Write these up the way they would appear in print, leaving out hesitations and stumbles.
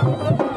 Thank you.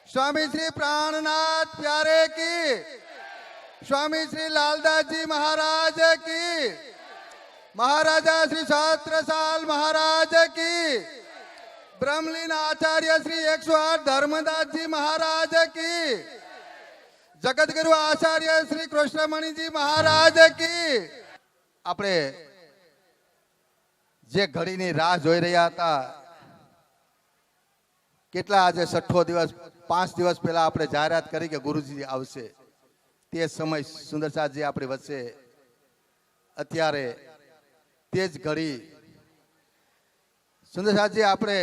स्वामी श्री प्राणनाथ प्यारे की, स्वामी श्री लालदास जी महाराज की, महाराजा श्री शास्त्र साल महाराज की, ब्रह्मलीन आचार्य श्री 108 धर्मदास जी महाराज की, जगत गुरु आचार्य श्री कृष्णमणि जी महाराज की। આપણે જે ઘડીની રાહ જોઈ રહ્યા હતા, કેટલા આજે 6 દિવસ 5 દિવસ પહેલા આપણે જાહેરાત કરી કે ગુરુજી આવશે, તે સમય સુંદરસાજી આપણી વચ્ચે અત્યારે તે જ ઘડી સુંદરસાજી આપણે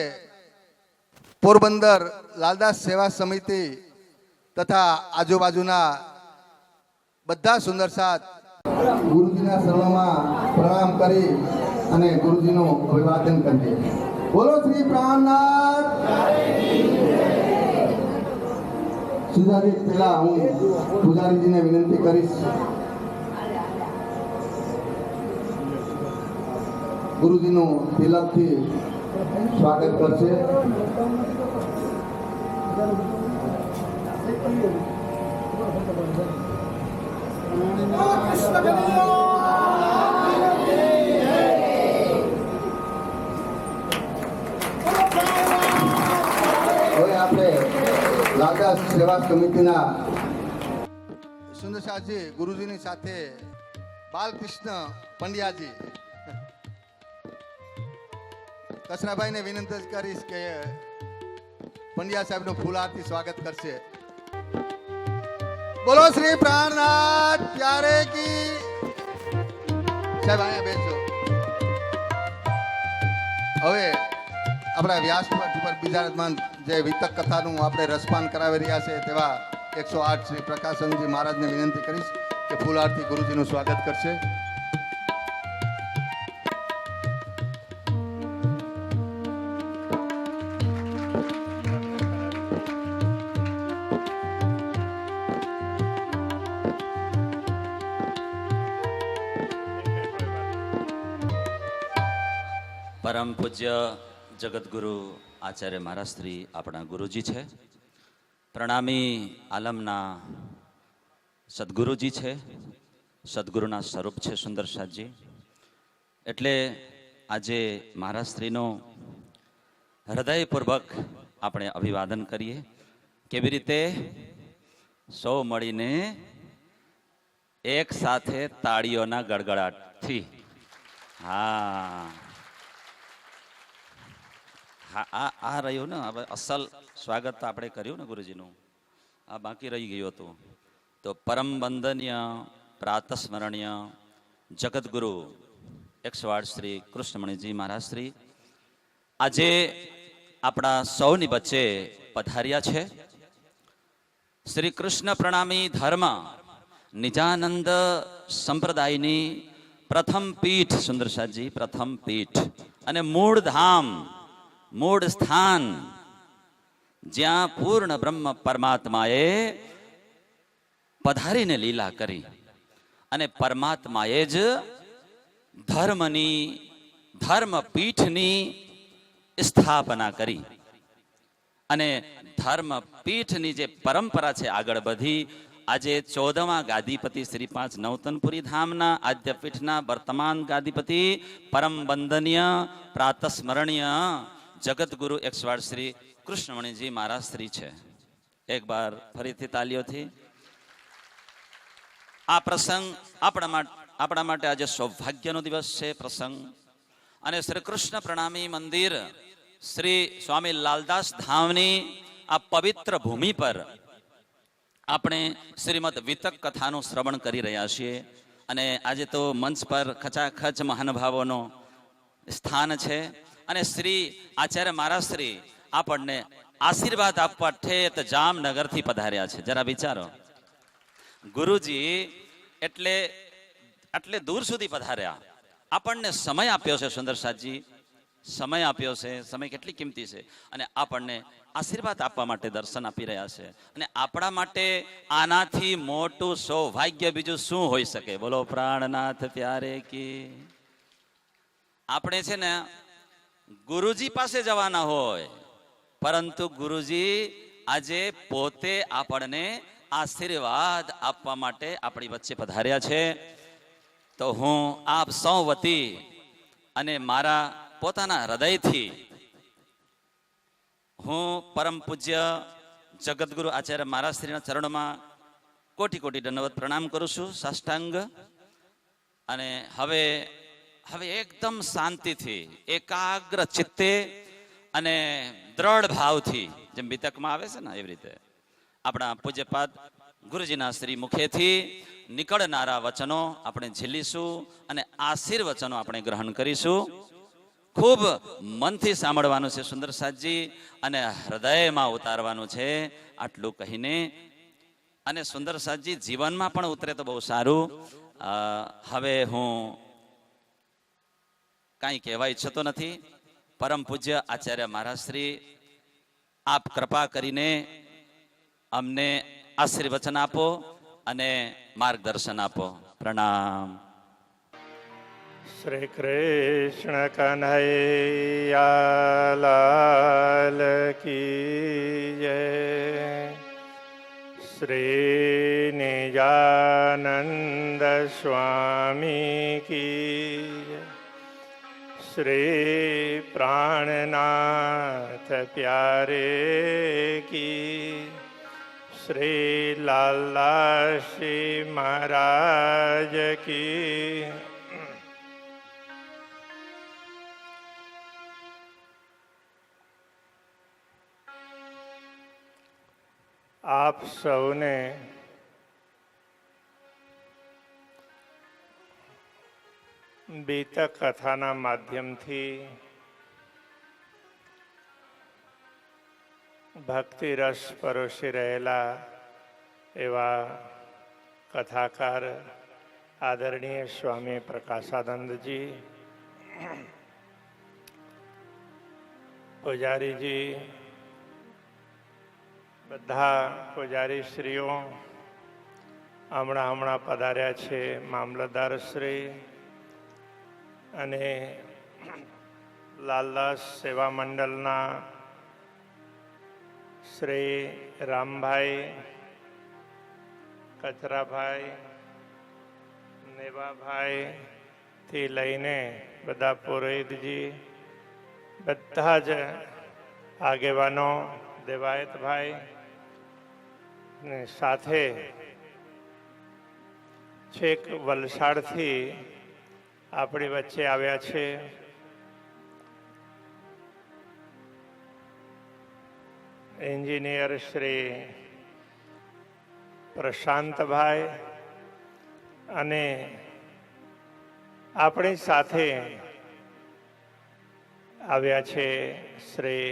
પોરબંદર લાલદાસ સેવા સમિતિ તથા આજુબાજુના બધા સુંદરસાદ ગુરુજીના શરણમાં પ્રણામ કરી અને ગુરુજીનું અભિવાદન કરીએ। બોલો શ્રી પ્રાણનાથ। સુધારી પહેલા હું પૂજારીજીને વિનંતી કરીશ, ગુરુજીનું તિલકથી સ્વાગત કરશે। હવે આપણે લાલદાસ સેવા સમિતિના સુંદરસાજી ગુરુજીની સાથે બાલકૃષ્ણ પંડ્યાજી કસરાભાઈને વિનંતી કરીશ કે પંડ્યા સાહેબનું ફૂલ આરતી સ્વાગત કરશે। બોલો શ્રી પ્રાણનાથ પ્યારે કી। સાહેબ અહીંયા બેસો। હવે આપણા વ્યાસપીઠ ઉપર બિરાજમાન જે વિતક કથાનું આપણે રસપાન કરાવી રહ્યા છે તેવા 108 શ્રી પ્રકાશનજી મહારાજને વિનંતી કરીશ કે ફૂલ આરતી ગુરુજીનું સ્વાગત કરશે। પરમ પૂજ્ય જગતગુરુ આચાર્ય મહારાજ શ્રી આપણા ગુરુજી છે, પ્રણામી આલમના સદગુરુજી છે, સદગુરુના સ્વરૂપ છે સુંદરસાજી। એટલે આજે મહારાજ શ્રીનું હૃદયપૂર્વક આપણે અભિવાદન કરીએ। કેવી રીતે? સૌ મળીને એક સાથે તાળીઓના ગડગડાટથી। હા, આ રહ્યું ને, હવે અસલ સ્વાગત આપણે કર્યું ને ગુરુજીનું, આ બાકી રહી ગયું હતું। તો પરમ વંદનીય પ્રાતસ્મરણીય જગતગુરુ 108 શ્રી કૃષ્ણમણિજી મહારાજ શ્રી આજે આપણા સૌની વચ્ચે પધાર્યા છે। શ્રી કૃષ્ણ પ્રણામી ધર્મ નિજાનંદ સંપ્રદાયની પ્રથમ પીઠ સુંદરસાજી, પ્રથમ પીઠ અને મૂળ ધામ, મૂળ સ્થાન, જ્યાં પૂર્ણ બ્રહ્મ પરમાત્માએ પધારીને લીલા કરી અને પરમાત્માએ જ ધર્મની, ધર્મપીઠની સ્થાપના કરી અને ધર્મપીઠની જે પરંપરા છે આગળ વધી આજે 14મા ગાદીપતિ શ્રી 5 નવતનપુરી ધામના આદ્યપીઠના વર્તમાન ગાદીપતિ પરમ વંદનીય પ્રાતસ્મરણીય જગતગુરુ 108 શ્રી કૃષ્ણમણિજી મહારાજ શ્રી છે। એક બાર ફરીથી તાલીઓથી આ પ્રસંગ આપણા માટે આજે સૌભાગ્યનો દિવસ છે પ્રસંગ। અને શ્રી કૃષ્ણ પ્રણામી મંદિર શ્રી સ્વામી લાલદાસ ધામની આ પવિત્ર ભૂમિ પર આપણે શ્રીમદ વિતક કથાનું શ્રવણ કરી રહ્યા છીએ। અને આજે તો મંચ પર ખચાખચ મહાનુભાવોનો સ્થાન છે અને શ્રી આચાર્ય મહારાજ શ્રી આપણને આશીર્વાદ આપવા ઠેઠ જામનગરથી પધાર્યા છે। જરા વિચારો, ગુરુજી એટલે દૂર સુધી પધાર્યા, આપણને સમય આપ્યો છે સુંદરસાજી, સમય આપ્યો છે। સમય કેટલી કિંમતી છે અને આપણને આશીર્વાદ આપવા માટે દર્શન આપી રહ્યા છે। અને આપણા માટે આનાથી મોટું સૌભાગ્ય બીજું શું હોઈ શકે? બોલો પ્રાણનાથ પ્યારે કી। આપણે છે ને ગુરુજી પાસે જવાના હોય, પરંતુ ગુરુજી આજે પોતે આપણને આશીર્વાદ આપવા માટે આપણી વચ્ચે પધાર્યા છે. તો હું આપ સૌ વતી અને મારા પોતાના હૃદયથી હું પરમ પૂજ્ય જગતગુરુ આચાર્ય મહારાજ શ્રીના ચરણોમાં કોટી કોટી દંડવત પ્રણામ કરું છું, સાષ્ટાંગ. અને હવે એકદમ શાંતિથી, એકાગ્ર ચિત્તે અને દ્રઢ ભાવથી, જેમ બીતકમાં આવે છે ને એવી રીતે આપણા પૂજ્યપાદ ગુરુજીના શ્રી મુખેથી નીકળનારા વચનો આપણે ઝીલીશું અને આશીર્વચનો આપણે ગ્રહણ કરીશું. ખૂબ મનથી સાંભળવાનું છે સુંદર સાતજી, અને હૃદયમાં ઉતારવાનું છે. આટલું કહીને, અને સુંદર સાતજી જીવનમાં પણ ઉતરે તો બહુ સારું. હવે હું કાંઈ કહેવા ઈચ્છતો નથી. પરમ પૂજ્ય આચાર્ય મહારાજ શ્રી, આપ કૃપા કરીને અમને આશીર્વચન આપો અને માર્ગદર્શન આપો. પ્રણામ. શ્રી કૃષ્ણ કન્હૈયા લાલ કી જય. શ્રી નિજાનંદ સ્વામી કી જય. શ્રી પ્રાણનાથ પ્યારે કી. શ્રી લાલદાસજી મહારાજ કી. આપ સૌને બીતક કથાના માધ્યમથી ભક્તિ રસ પરોસી રહેલા એવા કથાકાર આદરણીય સ્વામી પ્રકાશાનંદજી, પૂજારીજી, બધા પૂજારી શ્રીઓ, હમણાં પધાર્યા છે મામલતદાર શ્રી અને લાલદાસ સેવા મંડળના શ્રી રામભાઈ, કચરાભાઈ, નેવાભાઈથી લઈને બધા પુરોહિતજી, બધા જ આગેવાનો, દેવાયતભાઈ ને સાથે છેક વલસાડથી આપણી વચ્ચે આવ્યા છે એન્જિનિયર શ્રી પ્રશાંતભાઈ, અને આપણી સાથે આવ્યા છે શ્રી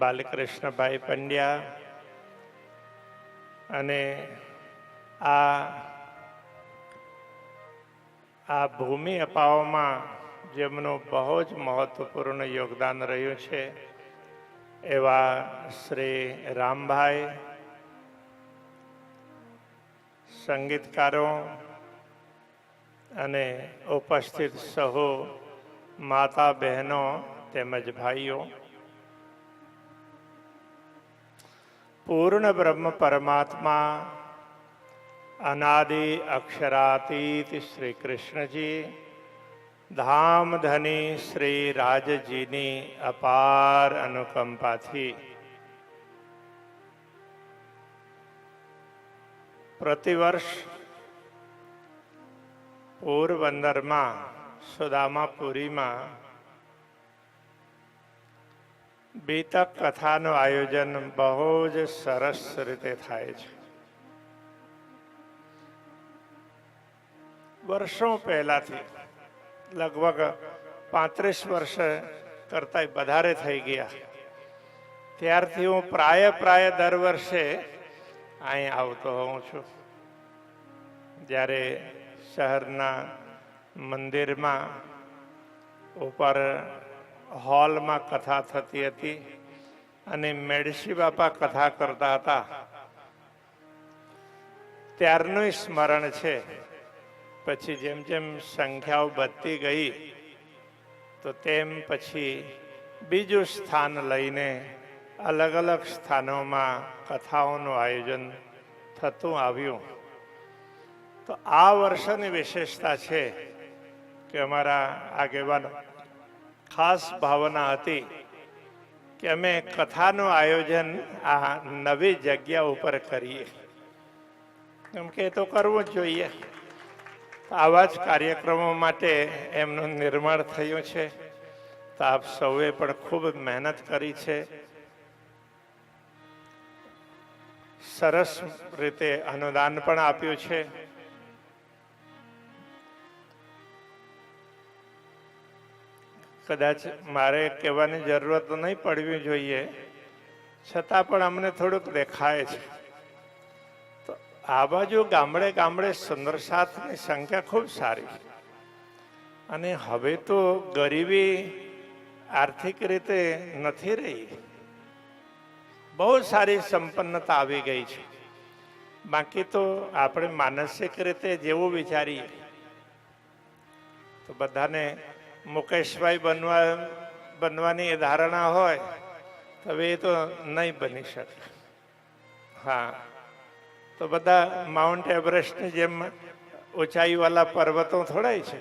બાલકૃષ્ણભાઈ પંડ્યા, અને આ ભૂમિ અપાવવામાં જેમનું બહુ જ મહત્વપૂર્ણ યોગદાન રહ્યું છે એવા શ્રી રામભાઈ, સંગીતકારો અને ઉપસ્થિત સહુ માતા બહેનો તેમજ ભાઈઓ, પૂર્ણ બ્રહ્મ પરમાત્મા અનાદિ અક્ષરાતીત શ્રી કૃષ્ણજી, ધામધની શ્રી રાજજીની અપાર અનુકંપાથી પ્રતિવર્ષ પોરબંદરમાં સુદામાપુરીમાં બીતક કથાનું આયોજન બહુ જ સરસ રીતે થાય છે. વર્ષો પહેલાથી, લગભગ 35 વર્ષ કરતા વધારે થઈ ગયા, ત્યારથી હું પ્રાય દર વર્ષે અહીં આવતો હોઉં છું. જ્યારે શહેરના મંદિરમાં ઉપર હોલમાં કથા થતી હતી અને મેડસી બાપા કથા કરતા હતા, ત્યારનું સ્મરણ છે. પછી જેમ જેમ સંખ્યાઓ વધતી ગઈ તો તેમ પછી બીજું સ્થાન લઈને અલગ અલગ સ્થાનોમાં કથાઓનું આયોજન થતું આવ્યું. તો આ વર્ષની વિશેષતા છે કે અમારા આગેવાનો ખાસ ભાવના હતી કે અમે કથાનું આયોજન આ નવી જગ્યા ઉપર કરીએ, કેમ કે એ તો કરવું જ જોઈએ. આવા જ કાર્યક્રમો માટે એમનું નિર્માણ થયું છે. તો આપ સૌએ પણ ખૂબ મહેનત કરી છે. સરસ રીતે અનુદાન પણ આપ્યું છે. કદાચ મારે કહેવાની જરૂરત નહીં પડવી જોઈએ, છતાં પણ અમને થોડુંક દેખાય છે. તો આ બાજુ ગામડે ગામડે સુંદરસાથની સંખ્યા ખૂબ સારી, અને હવે તો ગરીબી આર્થિક રીતે નથી રહી, બહુ સારી સંપન્નતા આવી ગઈ છે. બાકી તો આપણે માનસિક રીતે જેવું વિચારીએ તો બધાને મુકેશભાઈ બનવાની ધારણા હોય તો હવે એ તો નહીં બની શકે. હા, તો બધા માઉન્ટ એવરેસ્ટની જેમ ઊંચાઈવાળા પર્વતો થોડાય છે.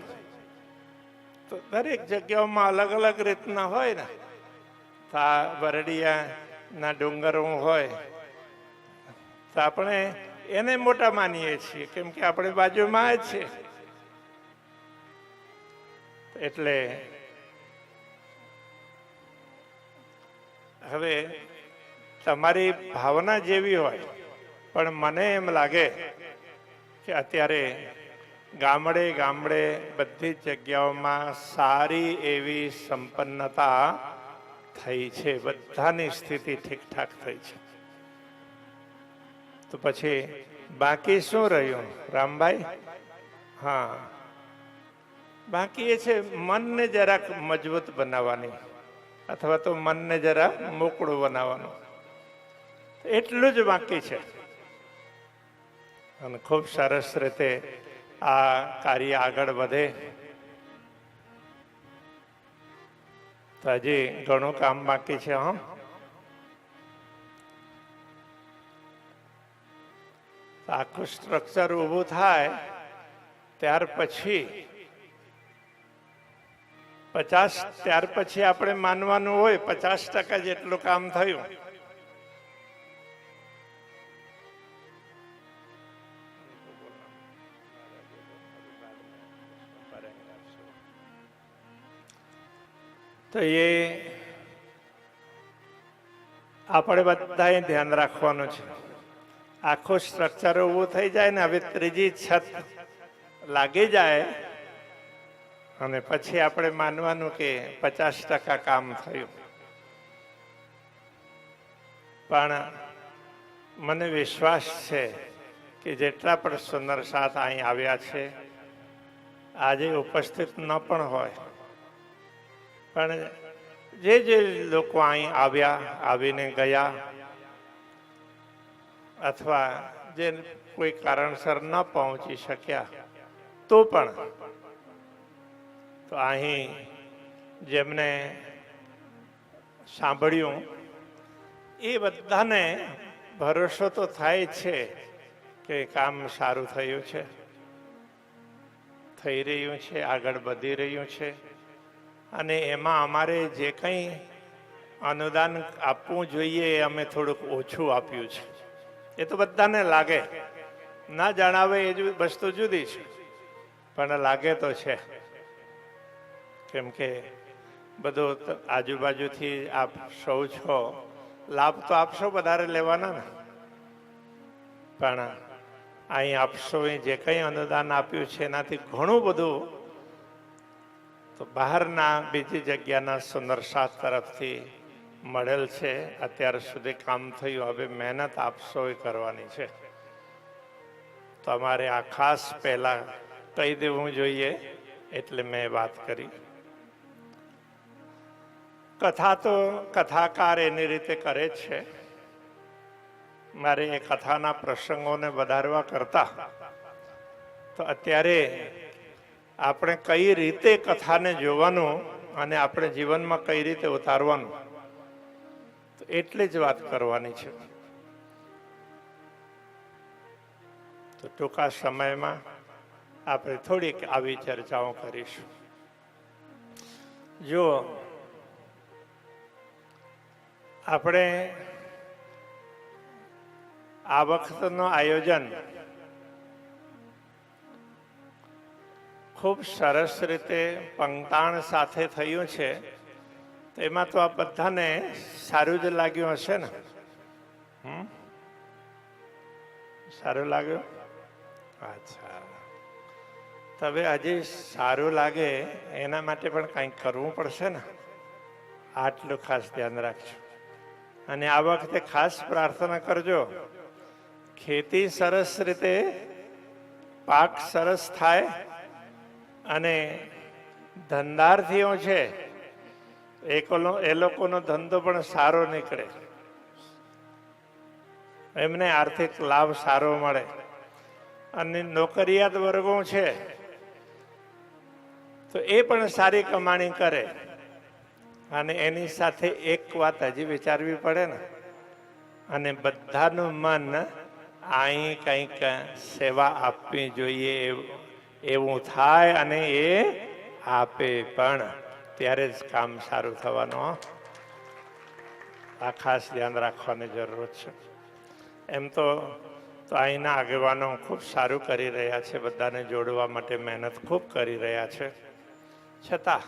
તો દરેક જગ્યાઓમાં અલગ અલગ રીતના હોય ને. તો આ બરડિયાના ડુંગરો હોય તો આપણે એને મોટા માનીએ છીએ, કેમ કે આપણે બાજુમાં જ છે. એટલે હવે તમારી ભાવના જેવી હોય, પણ મને એમ લાગે કે અત્યારે ગામડે ગામડે બધી જ જગ્યાઓમાં સારી એવી સંપન્નતા થઈ છે. બધાની સ્થિતિ ઠીકઠાક થઈ છે. તો પછી બાકી શું રહ્યું રામભાઈ? હા, બાકી એ છે મનને જરાક મજબૂત બનાવવાની, અથવા તો મનને જરા મોકળું બનાવવાનું, એટલું જ બાકી છે. અને ખૂબ સરસ રીતે આ કાર્ય આગળ વધે. તો હજી ઘણું કામ બાકી છે. આખું સ્ટ્રક્ચર ઊભું થાય ત્યાર પછી 50 ત્યાર પછી આપણે માનવાનું હોય 50% જેટલું કામ થયું. તો એ આપણે બધાએ ધ્યાન રાખવાનું છે. આખું સ્ટ્રક્ચર ઊભું થઈ જાય ને, હવે ત્રીજી છત લાગી જાય અને પછી આપણે માનવાનું કે 50% કામ થયું. પણ મને વિશ્વાસ છે કે જેટલા પણ સુંદર સાથ અહીં આવ્યા છે, આજે ઉપસ્થિત ન પણ હોય, પણ જે જે લોકો અહીં આવ્યા, આવીને ગયા, અથવા જે કોઈ કારણસર ન પહોંચી શક્યા, તો પણ તો અહીં જેમને સાંભળ્યું એ બધાને ભરોસો તો થાય છે કે કામ સારું થયું છે, થઈ રહ્યું છે, આગળ વધી રહ્યું છે. અને એમાં અમારે જે કંઈ અનુદાન આપવું જોઈએ એ અમે થોડુંક ઓછું આપ્યું છે. એ તો બધાને લાગે, ના જણાવે એ વસ્તુ જુદી છે, પણ લાગે તો છે. કેમ કે બધું આજુબાજુથી આપ સૌ છો, લાભ તો આપશો વધારે લેવાના ને, પણ અહીં આપશો જે કંઈ અનુદાન આપ્યું છે એનાથી ઘણું બધું તો બહારના બીજી જગ્યાના સુંદર સાથ તરફથી મળેલ છે. અત્યાર સુધી કામ થયું, હવે મહેનત આપશો એ કરવાની છે. તો અમારે આ ખાસ પહેલા કહી દેવું જોઈએ, એટલે મેં વાત કરી. કથા તો કથાકાર એની રીતે કરે જ છે. મારે એ કથાના પ્રસંગોને વધારવા કરતા તો અત્યારે આપણે કઈ રીતે કથાને જોવાનું અને આપણે જીવનમાં કઈ રીતે ઉતારવાનું, તો તો એટલી જ વાત કરવાની છે. તો ટૂંકા સમયમાં આપણે થોડીક આવી ચર્ચાઓ કરીશું. જો આપણે આ વખતનું આયોજન ખૂબ સરસ રીતે પંક્તાણ સાથે થયું છે, તો એમાં તો આ બધાને સારું જ લાગ્યું હશે ને? સારું લાગ્યું? અચ્છા. તો હવે હજી સારું લાગે એના માટે પણ કંઈક કરવું પડશે ને. આટલું ખાસ ધ્યાન રાખજો. અને આ વખતે ખાસ પ્રાર્થના કરજો, ખેતી સરસ રીતે પાક સરસ થાય અને ધંધાર્થીઓ છે એ લોકોનો ધંધો પણ સારો નીકળે, એમને આર્થિક લાભ સારો મળે. અને નોકરિયાત વર્ગો છે તો એ પણ સારી કમાણી કરે. અને એની સાથે એક વાત હજી વિચારવી પડે ને, અને બધાનું મન અહીં કંઈક સેવા આપવી જોઈએ એવું થાય, અને એ આપે પણ, ત્યારે જ કામ સારું થવાનું. આ ખાસ ધ્યાન રાખવાની જરૂર છે. એમ તો અહીંના આગેવાનો ખૂબ સારું કરી રહ્યા છે, બધાને જોડવા માટે મહેનત ખૂબ કરી રહ્યા છે. છતાં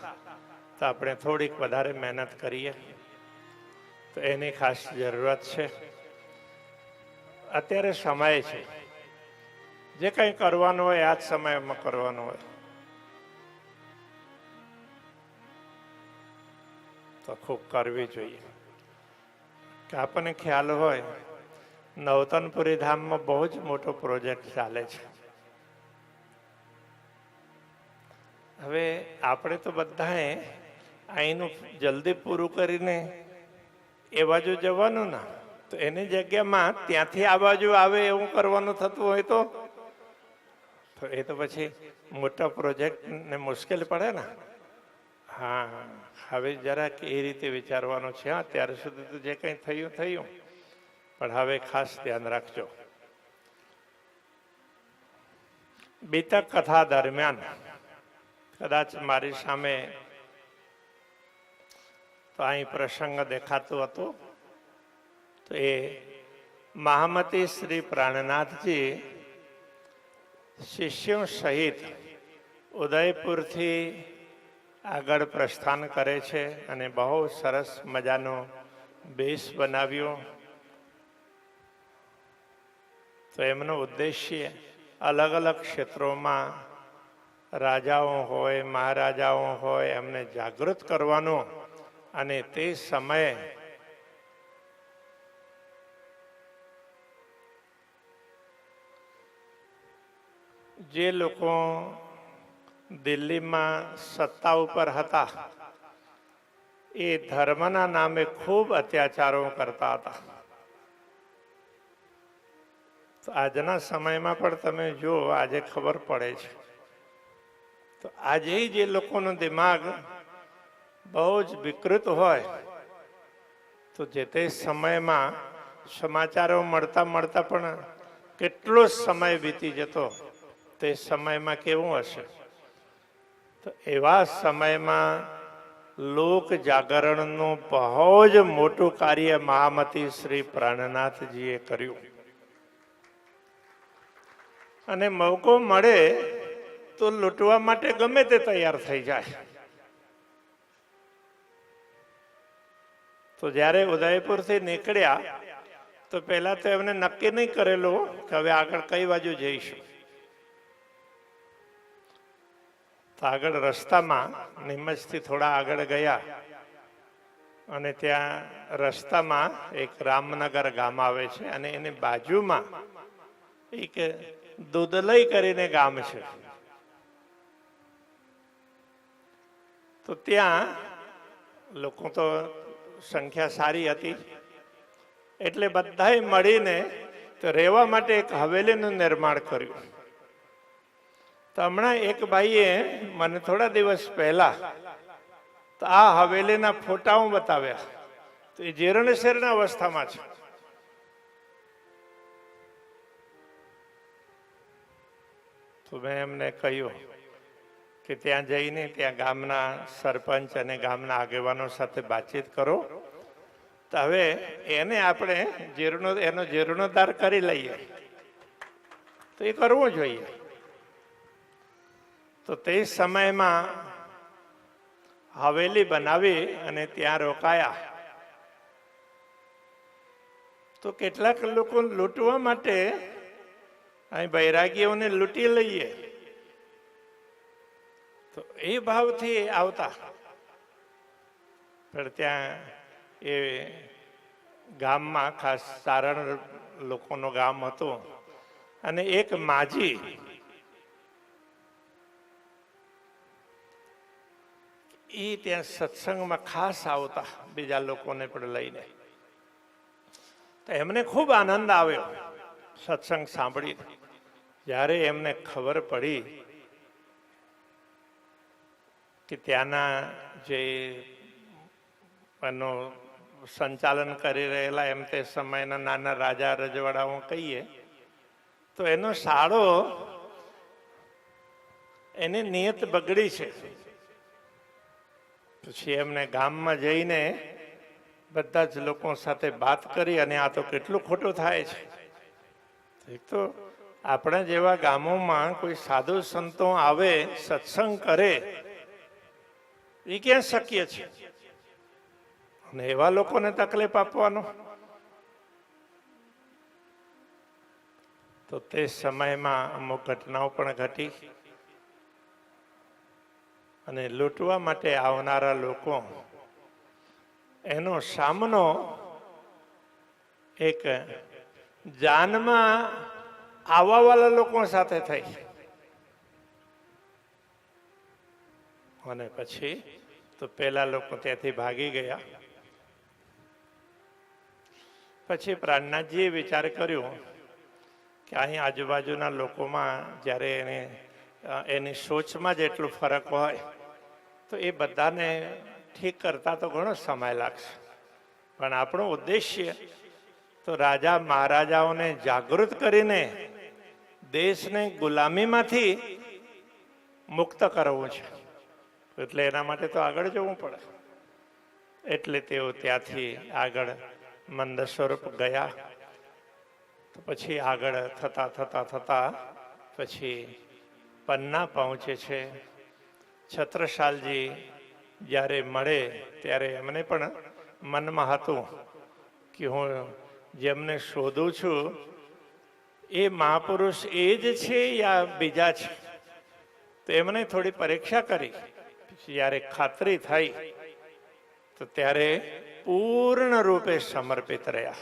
તો આપણે થોડીક વધારે મહેનત કરીએ તો એની ખાસ જરૂરત છે. અત્યારે સમય છે, જે કંઈ કરવાનું હોય આ જ સમયમાં કરવાનું હોય. તો ખૂબ કરવી જોઈએ. કે આપણને ખ્યાલ હોય નવતનપુરી ધામમાં બહુ જ મોટો પ્રોજેક્ટ ચાલે છે. હવે આપણે તો બધાએ અહીંનું જલ્દી પૂરું કરીને એ બાજુ જવાનું ના, તો એની જગ્યામાં ત્યાંથી આ બાજુ આવે એવું કરવાનું થતું હોય તો એ તો પછી મોટા પ્રોજેક્ટને મુશ્કેલ પડે ને. હા, હવે જરાક એ રીતે વિચારવાનું છે. અત્યાર સુધી તો જે કંઈ થયું થયું, પણ હવે ખાસ ધ્યાન રાખજો. બીતક કથા દરમિયાન કદાચ મારી સામે તો અહીં પ્રસંગ દેખાતું હતું, તો એ મહામતી શ્રી પ્રાણનાથજી શિષ્યો સહિત ઉદયપુરથી આગળ પ્રસ્થાન કરે છે અને બહુ સરસ મજાનો બેસ બનાવ્યો. તો એમનો ઉદ્દેશ્ય અલગ અલગ ક્ષેત્રોમાં રાજાઓ હોય, મહારાજાઓ હોય, એમને જાગૃત કરવાનો. અને તે સમયે જે લોકો દિલ્હીમાં સત્તા ઉપર હતા એ ધર્મના નામે ખૂબ અત્યાચારો કરતા હતા. તો આજના સમયમાં પણ તમે જુઓ, આજે ખબર પડે છે. તો આજે જે લોકોનું દિમાગ બહુ જ વિકૃત હોય, તો જે તે સમયમાં સમાચારો મળતા મળતા પણ કેટલો સમય વીતી જતો, તે સમયમાં કેવું હશે. તો એવા સમયમાં લોક જાગરણનું બહુ જ મોટું કાર્ય મહામતી શ્રી પ્રાણનાથજીએ કર્યું. અને મોકો મળે તો લૂંટવા માટે ગમે તે તૈયાર થઈ જાય. તો જ્યારે ઉદયપુરથી નીકળ્યા તો પહેલા તો એમને નક્કી નહીં કરેલું કે હવે આગળ કઈ બાજુ જઈશું. તો આગળ રસ્તામાં નીમચથી થોડા આગળ ગયા અને ત્યાં રસ્તામાં એક રામનગર ગામ આવે છે અને એની બાજુમાં એક દૂધલઈ કરીને ગામ છે. તો ત્યાં લોકો તો સંખ્યા સારી હતી, એટલે બધાએ મળીને તો રહેવા માટે એક હવેલીનું નિર્માણ કર્યું. તો હમણાં એક ભાઈએ મને થોડા દિવસ પહેલા તો આ હવેલીના ફોટાઓ બતાવ્યા તો એ જીર્ણ શરીરના અવસ્થામાં છે. તો મેં એમને કહ્યું કે ત્યાં જઈને ત્યાં ગામના સરપંચ અને ગામના આગેવાનો સાથે વાતચીત કરો, તો હવે એને આપણે એનો જીર્ણોદ્ધાર કરી લઈએ. તો એ કરવું જોઈએ. તો તે સમયમાં હવેલી બનાવી અને ત્યાં રોકાયા. તો કેટલાક લોકો લૂંટવા માટે અહીં બૈરાગીઓને લૂંટી લઈએ, તો એ ભાવથી આવતા. પણ ત્યાં એ ગામમાં ખાસ સારણ લોકોનું ગામ હતું, અને એક માજી એ ત્યાં સત્સંગમાં ખાસ આવતા બીજા લોકોને પણ લઈને. તો એમને ખૂબ આનંદ આવ્યો સત્સંગ સાંભળી. જ્યારે એમને ખબર પડી કે ત્યાંના જે એનું સંચાલન કરી રહેલા એમ તે સમયના નાના રાજા રજવાડાઓ કહીએ, તો એનો સાળો એની નિયત બગડી છે. પછી એમને ગામમાં જઈને બધા જ લોકો સાથે વાત કરી, અને આ તો કેટલું ખોટું થાય છે. એક તો આપણા જેવા ગામોમાં કોઈ સાધુ સંતો આવે, સત્સંગ કરે, એ ક્યાં શક્ય છે? અને એવા લોકોને તકલીફ આપવાનો. તો તે સમયમાં અમુક ઘટનાઓ પણ ઘટી, અને લૂંટવા માટે આવનારા લોકો એનો સામનો એક જાનમાં આવવાવાળા લોકો સાથે થઈ. અને પછી તો પેલા લોકો ત્યાંથી ભાગી ગયા. પછી પ્રાણનાથજીએ વિચાર કર્યો કે અહીં આજુબાજુના લોકોમાં જ્યારે એની સોચમાં જ એટલું ફરક હોય, તો એ બધાને ઠીક કરતા તો ઘણો સમય લાગશે. પણ આપણો ઉદ્દેશ્ય તો રાજા મહારાજાઓને જાગૃત કરીને દેશને ગુલામીમાંથી મુક્ત કરવું છે. એટલે એના માટે તો આગળ જવું પડે. એટલે તેઓ ત્યાંથી આગળ મંદ સ્વરૂપ ગયા. તો પછી આગળ થતા થતા થતા પછી પન્ના પહોંચે છે. છત્રસાલજી જ્યારે મળે ત્યારે એમને પણ મનમાં હતું કે હું જેમને શોધું છું એ મહાપુરુષ એ જ છે યા બીજા છે. તો એમને થોડી પરીક્ષા કરી. જ્યારે ખાતરી થઈ તો ત્યારે પૂર્ણ રૂપે સમર્પિત રહ્યા.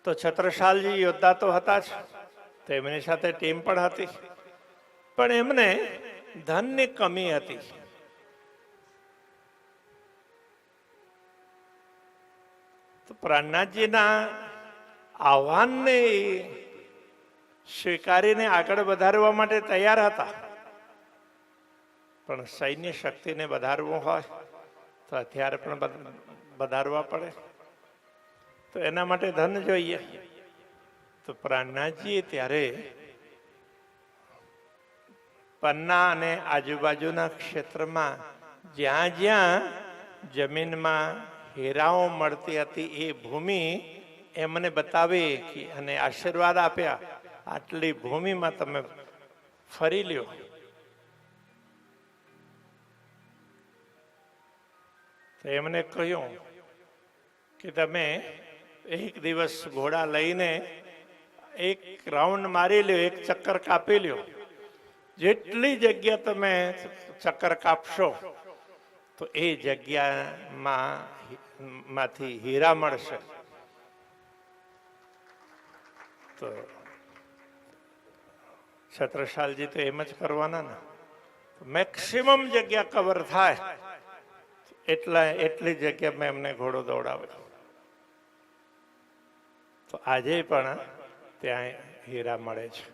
તો છત્રસાલજી યોદ્ધા તો હતા જ, તેમની સાથે ટીમ પણ હતી, પણ એમને ધનની કમી હતી. તો પ્રાણનાથજીના આહ્વાનને સ્વીકારીને આગળ વધારવા માટે તૈયાર હતા. પણ સૈન્ય શક્તિને વધારવું હોય તો હથિયાર પણ વધારવા પડે. તો એના માટે ધન જોઈએ. તો પ્રાણનાથજીએ ત્યારે પન્ના અને આજુબાજુના ક્ષેત્રમાં જ્યાં જ્યાં જમીનમાં હીરાઓ મળતી હતી એ ભૂમિ એમને બતાવી અને આશીર્વાદ આપ્યા, આટલી ભૂમિમાં તમે ફરી લ્યો. તો એમને કહ્યું કે તમે એક દિવસ ઘોડા લઈને એક રાઉન્ડ મારી લ્યો, એક ચક્કર કાપી લ્યો. જેટલી જગ્યા તમે ચક્કર કાપશો તો એ જગ્યામાંથી હીરા મળશે. તો છત્રસાલજી તો એમ જ કરવાના ને. મેક્સિમમ જગ્યા કવર થાય એટલી જગ્યા મેં એમને ઘોડો દોડાવ્યો. તો આજે પણ ત્યાં હીરા મળે છે.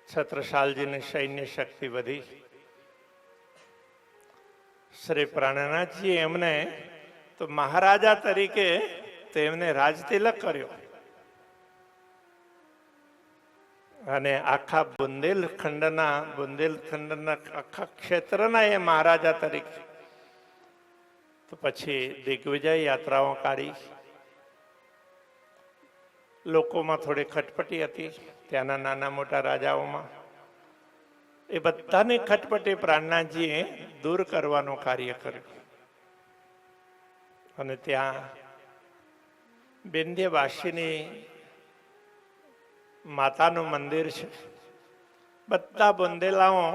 છત્રસાલજીની સૈન્ય શક્તિ વધી, શ્રી પ્રાણનાથજી એમને તો મહારાજા તરીકે તેમને રાજતિલક કર્યો અને આખા બુંદેલખંડના આખા ક્ષેત્રના એ મહારાજા તરીકે. તો પછી દિગ્વિજય યાત્રાઓ કાઢી. લોકોમાં થોડી ખટપટી હતી ત્યાંના નાના મોટા રાજાઓમાં. એ બધાની ખટપટી પ્રાણનાથજીએ દૂર કરવાનું કાર્ય કર્યું અને ત્યાં વિંધ્યવાસિની માતાનું મંદિર છે. બધા બુંદેલાઓ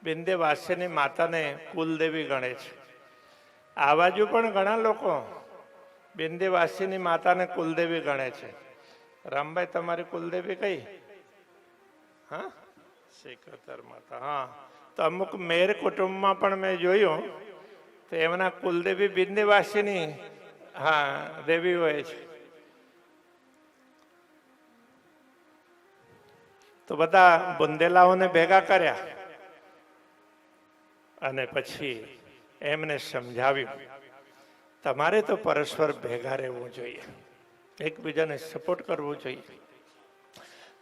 વિંધ્યવાસિની માતાને કુલદેવી ગણે છે. આ બાજુ પણ ઘણા લોકો વિંધ્યવાસિની માતાને કુલદેવી ગણે છે. રામભાઈ, તમારી કુલદેવી કઈ? હા, શેખતર માતા. હા, તો અમુક મેર કુટુંબમાં પણ મેં જોયું તો એમના કુલદેવી વિંધ્યવાસિની હા દેવી હોય છે. તો બધા બુંદેલાઓને ભેગા કર્યા અને પછી એમને સમજાવ્યું તમારે તો પરસ્પર ભેગા રહેવું જોઈએ, એકબીજાને સપોર્ટ કરવો જોઈએ.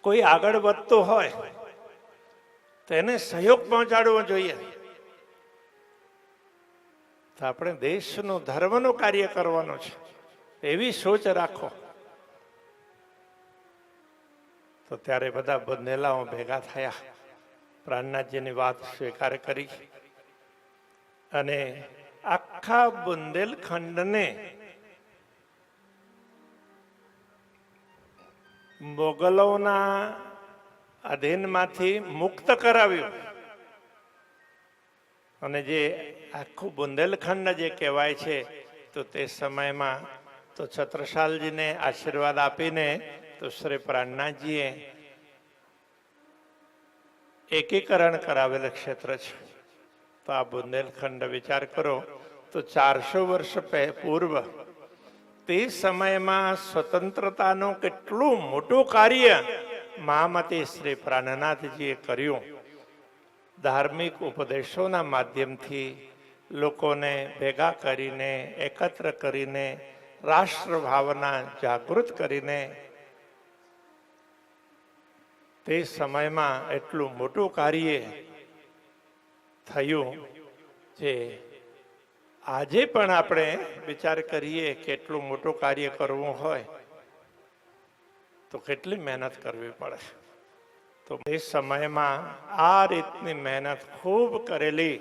કોઈ આગળ વધતું હોય તો એને સહયોગ પહોંચાડવો જોઈએ. તો આપણે દેશનું ધર્મનું કાર્ય કરવાનું છે એવી સોચ રાખો. તો ત્યારે બધા બંધેલાઓ ભેગા થયા, પ્રાણનાથજીની વાત સ્વીકાર કરી અને આખા બુંદેલખંડને મોગલોના અધીનમાંથી મુક્ત કરાવ્યું. અને જે આખું બુંદેલખંડ જે કહેવાય છે તો તે સમયમાં તો છત્રસાલજીને આશીર્વાદ આપીને તો શ્રી પ્રાણનાથજીએ એકીકરણ કરાવેલ ક્ષેત્ર છે. તો આ બુંદેલખંડ વિચાર કરો તો 400 વર્ષ પૂર્વ તે સમયમાં સ્વતંત્રતાનું કેટલું મોટું કાર્ય મહામતી શ્રી પ્રાણનાથજીએ કર્યું. ધાર્મિક ઉપદેશોના માધ્યમથી લોકોને ભેગા કરીને, એકત્ર કરીને, રાષ્ટ્ર ભાવના જાગૃત કરીને તે સમયમાં એટલું મોટું કાર્ય થયું જે આજે પણ આપણે વિચાર કરીએ કે એટલું મોટું કાર્ય કરવું હોય તો કેટલી મહેનત કરવી પડે. તો એ સમયમાં આ રીતની મહેનત ખૂબ કરેલી.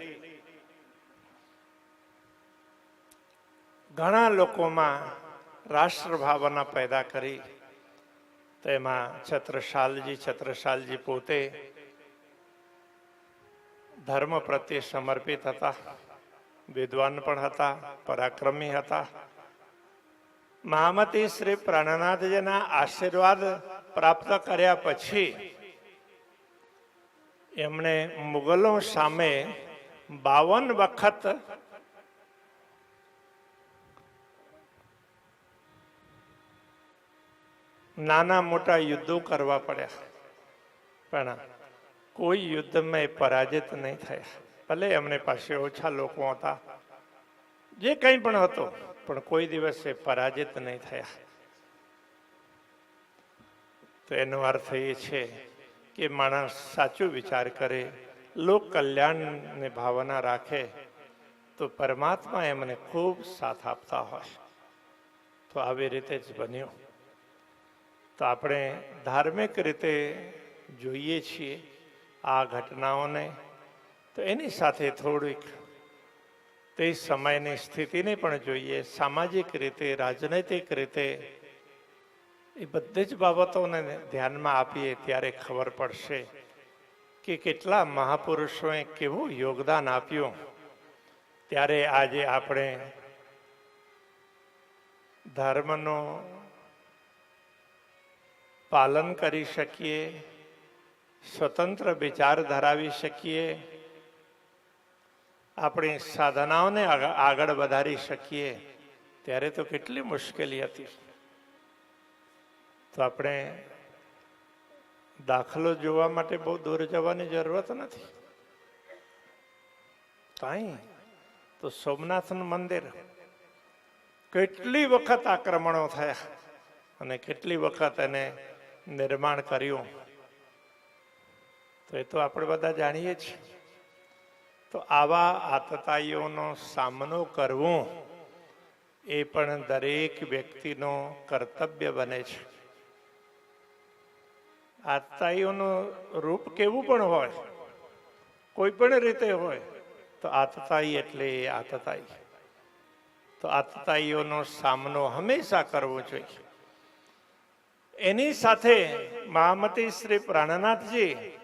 ઘણા લોકોમાં રાષ્ટ્ર ભાવના પેદા કરી. તેમાં છત્રસાલજી પોતે ધર્મ પ્રત્યે સમર્પિત હતા, વિદ્વાન પણ હતા, પરાક્રમી હતા. મહામતી શ્રી પ્રાણનાથજીના આશીર્વાદ પ્રાપ્ત કર્યા પછી એમણે મુગલો સામે 52 વખત નાના મોટા યુદ્ધો કરવા પડ્યા, પણ કોઈ યુદ્ધમાં પરાજિત નહીં થયા. ભલે એમને પાસે ઓછા લોકો હતા, જે કંઈ પણ હતો, પણ કોઈ દિવસે પરાજિત નહીં થયા. તો એનો અર્થ એ છે કે માણસ સાચું વિચાર કરે, લોક કલ્યાણની ભાવના રાખે તો પરમાત્મા એમને ખૂબ સાથ આપતા હોય. તો આવી રીતે જ બન્યું. તો આપણે ધાર્મિક રીતે જોઈએ છીએ આ ઘટનાઓને, તો એની સાથે થોડીક તે સમયની સ્થિતિને પણ જોઈએ. સામાજિક રીતે, રાજનૈતિક રીતે એ બધી જ બાબતોને ધ્યાનમાં આપીએ ત્યારે ખબર પડશે કે કેટલા મહાપુરુષોએ કેવું યોગદાન આપ્યું. ત્યારે આજે આપણે ધર્મનું પાલન કરી શકીએ, સ્વતંત્ર વિચાર ધરાવી શકીએ, આપણી સાધનાઓને આગળ વધારી શકીએ. ત્યારે તો કેટલી મુશ્કેલી હતી. તો આપણે દાખલો જોવા માટે બહુ દૂર જવાની જરૂરત નથી. કાંઈ તો સોમનાથનું મંદિર કેટલી વખત આક્રમણો થયા અને કેટલી વખત એને નિર્માણ કર્યું, તો એ તો આપણે બધા જાણીએ છીએ. તો આવા આતતાઈઓનો સામનો કરવો એ પણ દરેક વ્યક્તિનો કર્તવ્ય બને છે. આતતાઈઓનું રૂપ કેવું પણ હોય, કોઈ પણ રીતે હોય, તો આતતાઈ એટલે એ આતતાઈ. તો આતતાઈઓનો સામનો હંમેશા કરવો જોઈએ. એની સાથે મહામતી શ્રી પ્રાણનાથજી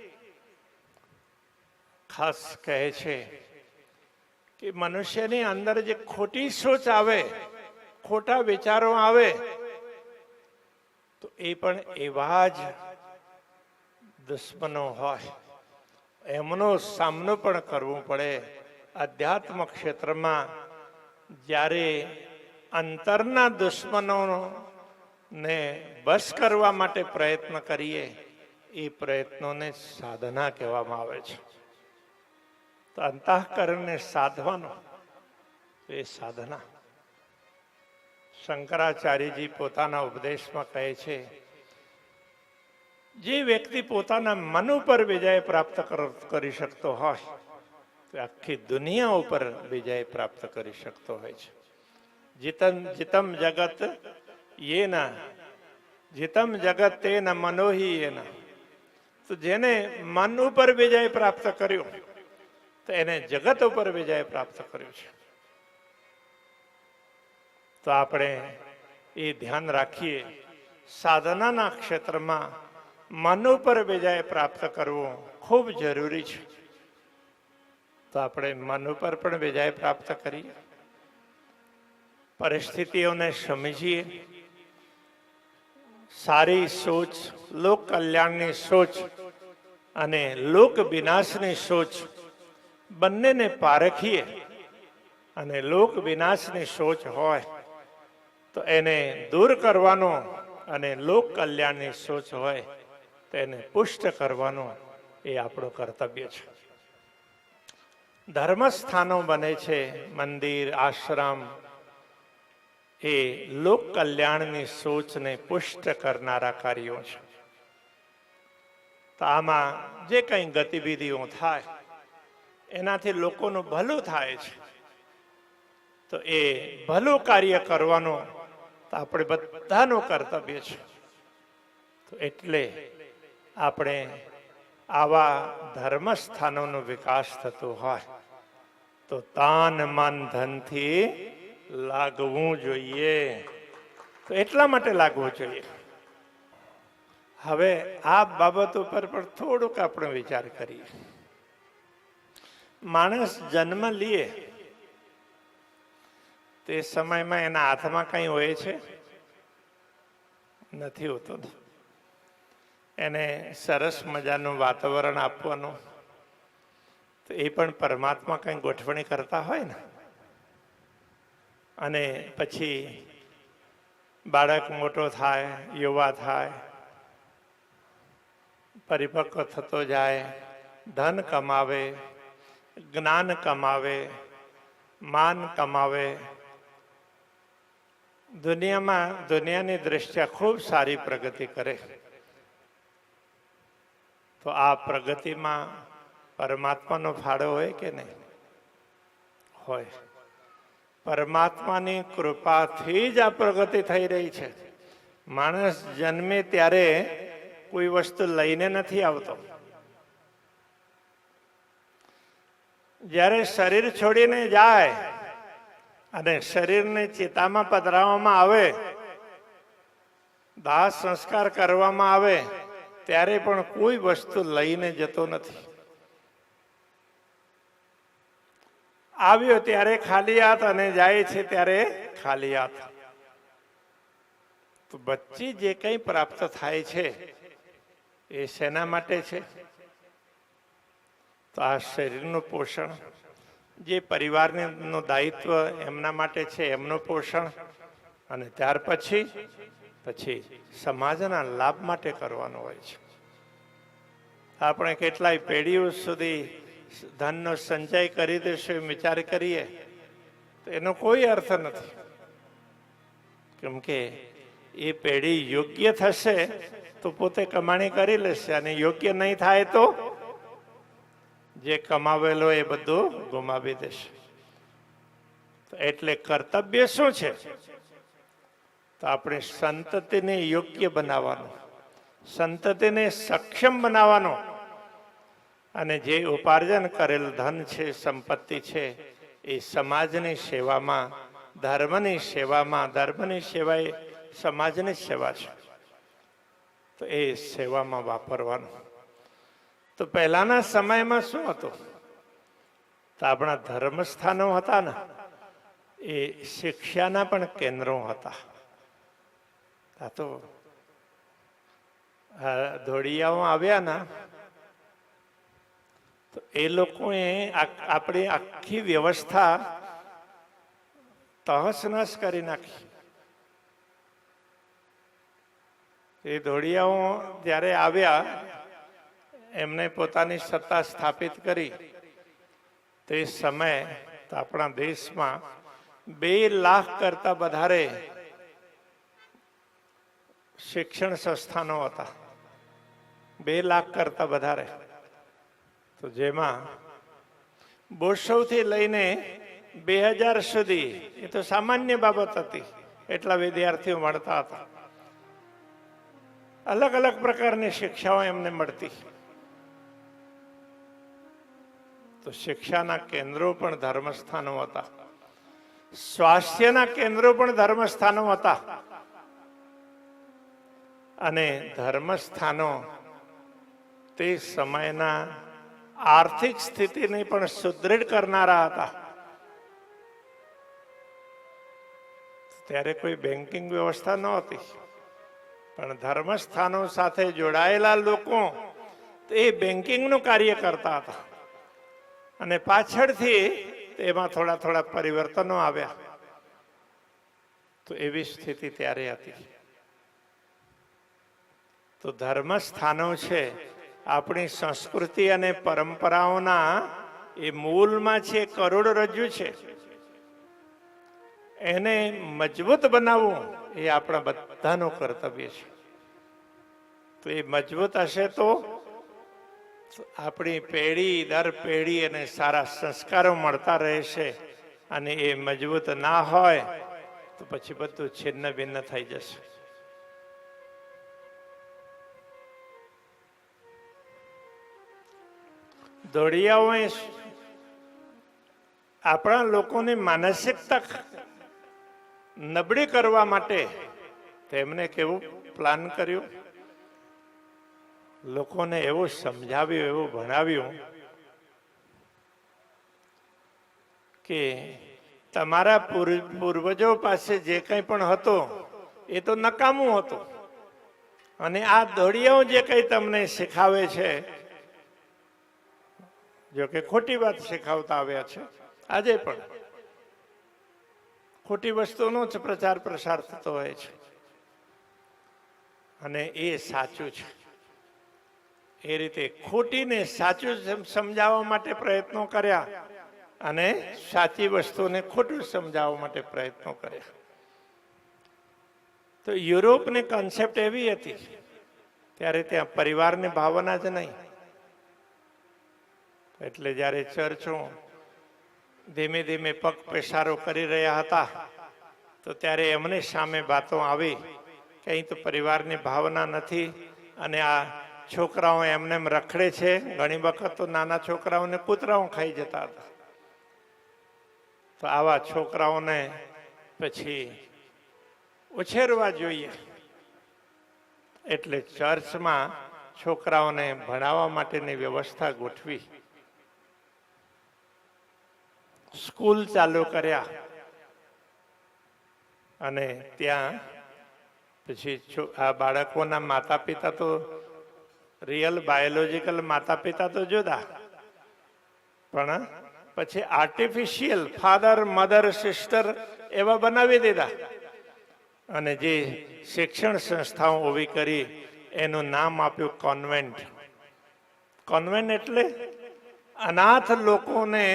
ખાસ કહે છે કે મનુષ્યની અંદર જે ખોટી સોચ આવે, ખોટા વિચારો આવે, તો એ પણ એવા જ દુશ્મનો હોય, એમનો સામનો પણ કરવો પડે. અધ્યાત્મ ક્ષેત્રમાં જ્યારે અંતરના દુશ્મનોને બસ કરવા માટે પ્રયત્ન કરીએ, એ પ્રયત્નોને સાધના કહેવામાં આવે છે. તો અંતઃકરણને સાધવાનો એ સાધના. શંકરાચાર્યજી પોતાના ઉપદેશમાં કહે છે, જે વ્યક્તિ પોતાના મન ઉપર વિજય પ્રાપ્ત કરી શકતો હોય, તો આખી દુનિયા ઉપર વિજય પ્રાપ્ત કરી શકતો હોય છે. જીતમ જગત યેના, જીતમ જગત તેના મનોહી એના. તો જેને મન ઉપર વિજય પ્રાપ્ત કર્યો, તો એને જગત ઉપર વિજય પ્રાપ્ત કર્યો છે. તો આપણે એ ધ્યાન રાખીએ, સાધનાના ક્ષેત્રમાં મન ઉપર વિજય પ્રાપ્ત કરવો ખૂબ જરૂરી છે. તો આપણે મન ઉપર પણ વિજય પ્રાપ્ત કરીએ, પરિસ્થિતિઓને સમજીએ, સારી સોચ, લોક કલ્યાણની સોચ અને લોક વિનાશની સોચ બંનેને પારખીએ. અને લોક વિનાશની સોચ હોય તો એને દૂર કરવાનો, અને લોક કલ્યાણની સોચ હોય તો એને પુષ્ટ કરવાનો એ આપણું કર્તવ્ય છે. ધર્મસ્થાનો બને છે, મંદિર, આશ્રમ, એ લોક કલ્યાણની સોચને પુષ્ટ કરનારા કાર્યો છે. તો આમાં જે કંઈ ગતિવિધિઓ થાય એનાથી લોકોનું ભલું થાય છે. તો એ ભલું કાર્ય કરવાનો તો આપણે બધાનું કર્તવ્ય છે. તો એટલે આપણે આવા ધર્મસ્થાનોનો વિકાસ થતો હોય તો તાન મન ધનથી લાગવું જોઈએ. તો એટલા માટે લાગવું જોઈએ. હવે આ બાબત ઉપર પણ થોડુંક આપણે વિચાર કરીએ. માણસ જન્મ લે તે સમયમાં એના હાથમાં કઈ હોય છે? નથી હોતું. એને સરસ મજાનું વાતાવરણ આપવાનું, તો એ પણ પરમાત્મા કઈ ગોઠવણી કરતા હોય ને. અને પછી બાળક મોટો થાય, યુવા થાય, પરિપક્વ થતો જાય, ધન કમાવે, જ્ઞાન કમાવે, માન કમાવે, દુનિયાની દ્રષ્ટિએ ખૂબ સારી પ્રગતિ કરે. તો આ પ્રગતિમાં પરમાત્માનો ફાળો હોય કે નહીં? હોય. પરમાત્માની કૃપાથી જ આ પ્રગતિ થઈ રહી છે. માણસ જન્મે ત્યારે કોઈ વસ્તુ લઈને નથી આવતો. જ્યારે શરીર છોડીને જાય અને શરીરને ચિતામાં પધરાવવામાં આવે, દાહ સંસ્કાર કરવામાં આવે, ત્યારે પણ કોઈ વસ્તુ લઈને જતો નથી. આવ્યો ત્યારે ખાલી હાથ અને જાય છે ત્યારે ખાલી હાથ. તો બચ્ચી જે કંઈ પ્રાપ્ત થાય છે એ શેના માટે છે? તો આ શરીરનું પોષણ, જે પરિવારનું દાયિત્વ એમના માટે છે એમનું પોષણ, અને ત્યાર પછી સમાજના લાભ માટે કરવાનું હોય છે. આપણે કેટલાય પેઢીઓ સુધી ધનનો સંચય કરી દેશું વિચાર કરીએ તો એનો કોઈ અર્થ નથી. કેમ કે એ પેઢી યોગ્ય થશે તો પોતે કમાણી કરી લેશે, અને યોગ્ય નહીં થાય તો જે કમાવેલો એ બધું ગુમાવી દેશે. એટલે કર્તવ્ય શું છે? તો આપણે સંતતિને યોગ્ય બનાવવાનું, સંતતિને સક્ષમ બનાવવાનો, અને જે ઉપાર્જન કરેલ ધન છે, સંપત્તિ છે, એ સમાજની સેવામાં, ધર્મની સેવામાં, ધર્મની સેવા એ સમાજની સેવા છે, તો એ સેવામાં વાપરવાનું. તો પહેલાના સમયમાં શું હતું? તો આપણા ધર્મસ્થાનો હતા ને, એ શિક્ષાના પણ કેન્દ્રો હતા. આ તો ધોળિયાઓ આવ્યા ના, તો એ લોકોએ આપણી આખી વ્યવસ્થા તહસ-નહસ કરી નાખી. એ ધોળિયાઓ જ્યારે આવ્યા, એમને પોતાની સત્તા સ્થાપિત કરી. તે સમયે તો આપણા દેશમાં 2 લાખ કરતા વધારે શિક્ષણ સંસ્થાનો હતા. 2 લાખ કરતા વધારે. તો જેમાં બોસૌથી લઈને 2000 સુધી એ તો સામાન્ય બાબત હતી, એટલા વિદ્યાર્થીઓ મળતા હતા. અલગ અલગ પ્રકારની શિક્ષાઓ એમને મળતી. તો શિક્ષાના કેન્દ્રો પણ ધર્મસ્થાનો હતા, સ્વાસ્થ્યના કેન્દ્રો પણ ધર્મસ્થાનો હતા. અને ધર્મસ્થાનો તે સમયના આર્થિક સ્થિતિને પણ સુદૃઢ કરનારા હતા. ત્યારે કોઈ બેન્કિંગ વ્યવસ્થા નહોતી, પણ ધર્મસ્થાનો સાથે જોડાયેલા લોકો એ બેન્કિંગનું કાર્ય કરતા હતા. અને પાછળથી એમાં થોડા થોડા પરિવર્તનો આવ્યા. તો એવી સ્થિતિ ત્યારે હતી. તો ધર્મસ્થાનો છે આપણી સંસ્કૃતિ અને પરંપરાઓના એ મૂળમાં છે, કરોડરજ્જુ છે. એને મજબૂત બનાવવું એ આપણા બધાનું કર્તવ્ય છે. તો એ મજબૂત હશે તો આપણી પેઢી દર પેઢી એને સારા સંસ્કારો મળતા રહેશે. અને એ મજબૂત ના હોય તો પછી બધું છિન્ન ભિન્ન થઈ જશે. ધોળિયાઓએ આપણા લોકોની માનસિકતા નબળી કરવા માટે તેમને કેવું પ્લાન કર્યું? લોકોને એવું સમજાવ્યું, એવું ભણાવ્યું કે તમારા પૂર્વજો પાસે જે કંઈ પણ હતો એ તો નકામું હતું, અને આ ધોળિયાઓ જે કંઈ તમને શીખાવે છે, જો કે ખોટી વાત શીખવતા આવ્યા છે, આજે પણ ખોટી વસ્તુનો જ પ્રચાર પ્રસાર થતો હોય છે, અને એ સાચું છે. એ રીતે ખોટીને સાચું સમજાવવા માટે પ્રયત્નો કર્યા, અને સાચી વસ્તુને ખોટું સમજાવવા માટે પ્રયત્નો કર્યા. તો યુરોપની કોન્સેપ્ટ એવી હતી, ત્યારે ત્યાં પરિવારની ભાવના જ નહીં. એટલે જ્યારે ચર્ચો ધીમે ધીમે પગ પેસારો કરી રહ્યા હતા, તો ત્યારે એમની સામે વાતો આવી કે અહીં તો પરિવારની ભાવના નથી, અને આ છોકરાઓ એમને રખડે છે. ઘણી વખત તો નાના છોકરાઓને કૂતરાઓ ખાઈ જતા હતા. તો આવા છોકરાઓને પછી ઉછેરવા જોઈએ. એટલે ચર્ચમાં છોકરાઓને ભણાવવા માટેની વ્યવસ્થા ગોઠવી, સ્કૂલ ચાલુ કર્યા. અને ત્યાં પછી આ બાળકોના માતા પિતા તો રિયલ બાયોલોજીકલ માતા પિતા તો જુદા, પણ પછી આર્ટિફિશિયલ ફાધર મધર સિસ્ટર એવા બનાવી દીધા. અને જે શિક્ષણ સંસ્થાઓ ઊભી કરી એનું નામ આપ્યું કોન્વેન્ટ. કોન્વેન્ટ એટલે અનાથ લોકોને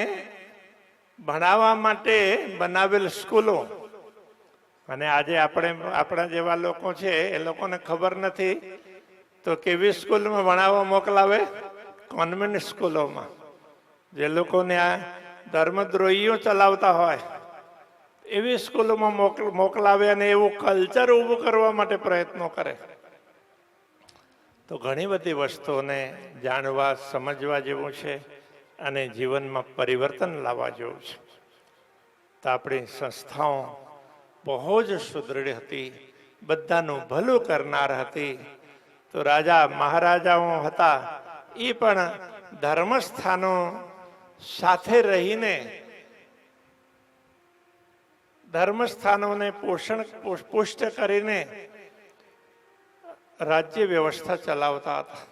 ભણાવવા માટે બનાવેલ સ્કૂલો, અને આજે આપણા જેવા લોકો છે એ લોકોને ખબર નથી તો કેવી સ્કૂલમાં ભણાવવા મોકલાવે? કોન્વેન્ટ સ્કૂલોમાં. જે લોકોને આ ધર્મદ્રોહીઓ ચલાવતા હોય એવી સ્કૂલોમાં મોકલાવે અને એવું કલ્ચર ઊભું કરવા માટે પ્રયત્નો કરે. તો ઘણી બધી વસ્તુઓને જાણવા સમજવા જેવું છે અને જીવનમાં પરિવર્તન લાવવા જેવું છે. તો આપણી સંસ્થાઓ બહુ જ સુદૃઢ હતી, બધાનું ભલું કરનાર હતી. તો રાજા મહારાજાઓ હતા એ પણ ધર્મસ્થાનો સાથે રહીને ધર્મસ્થાનોને પુષ્ટ કરીને રાજ્ય વ્યવસ્થા ચલાવતા હતા.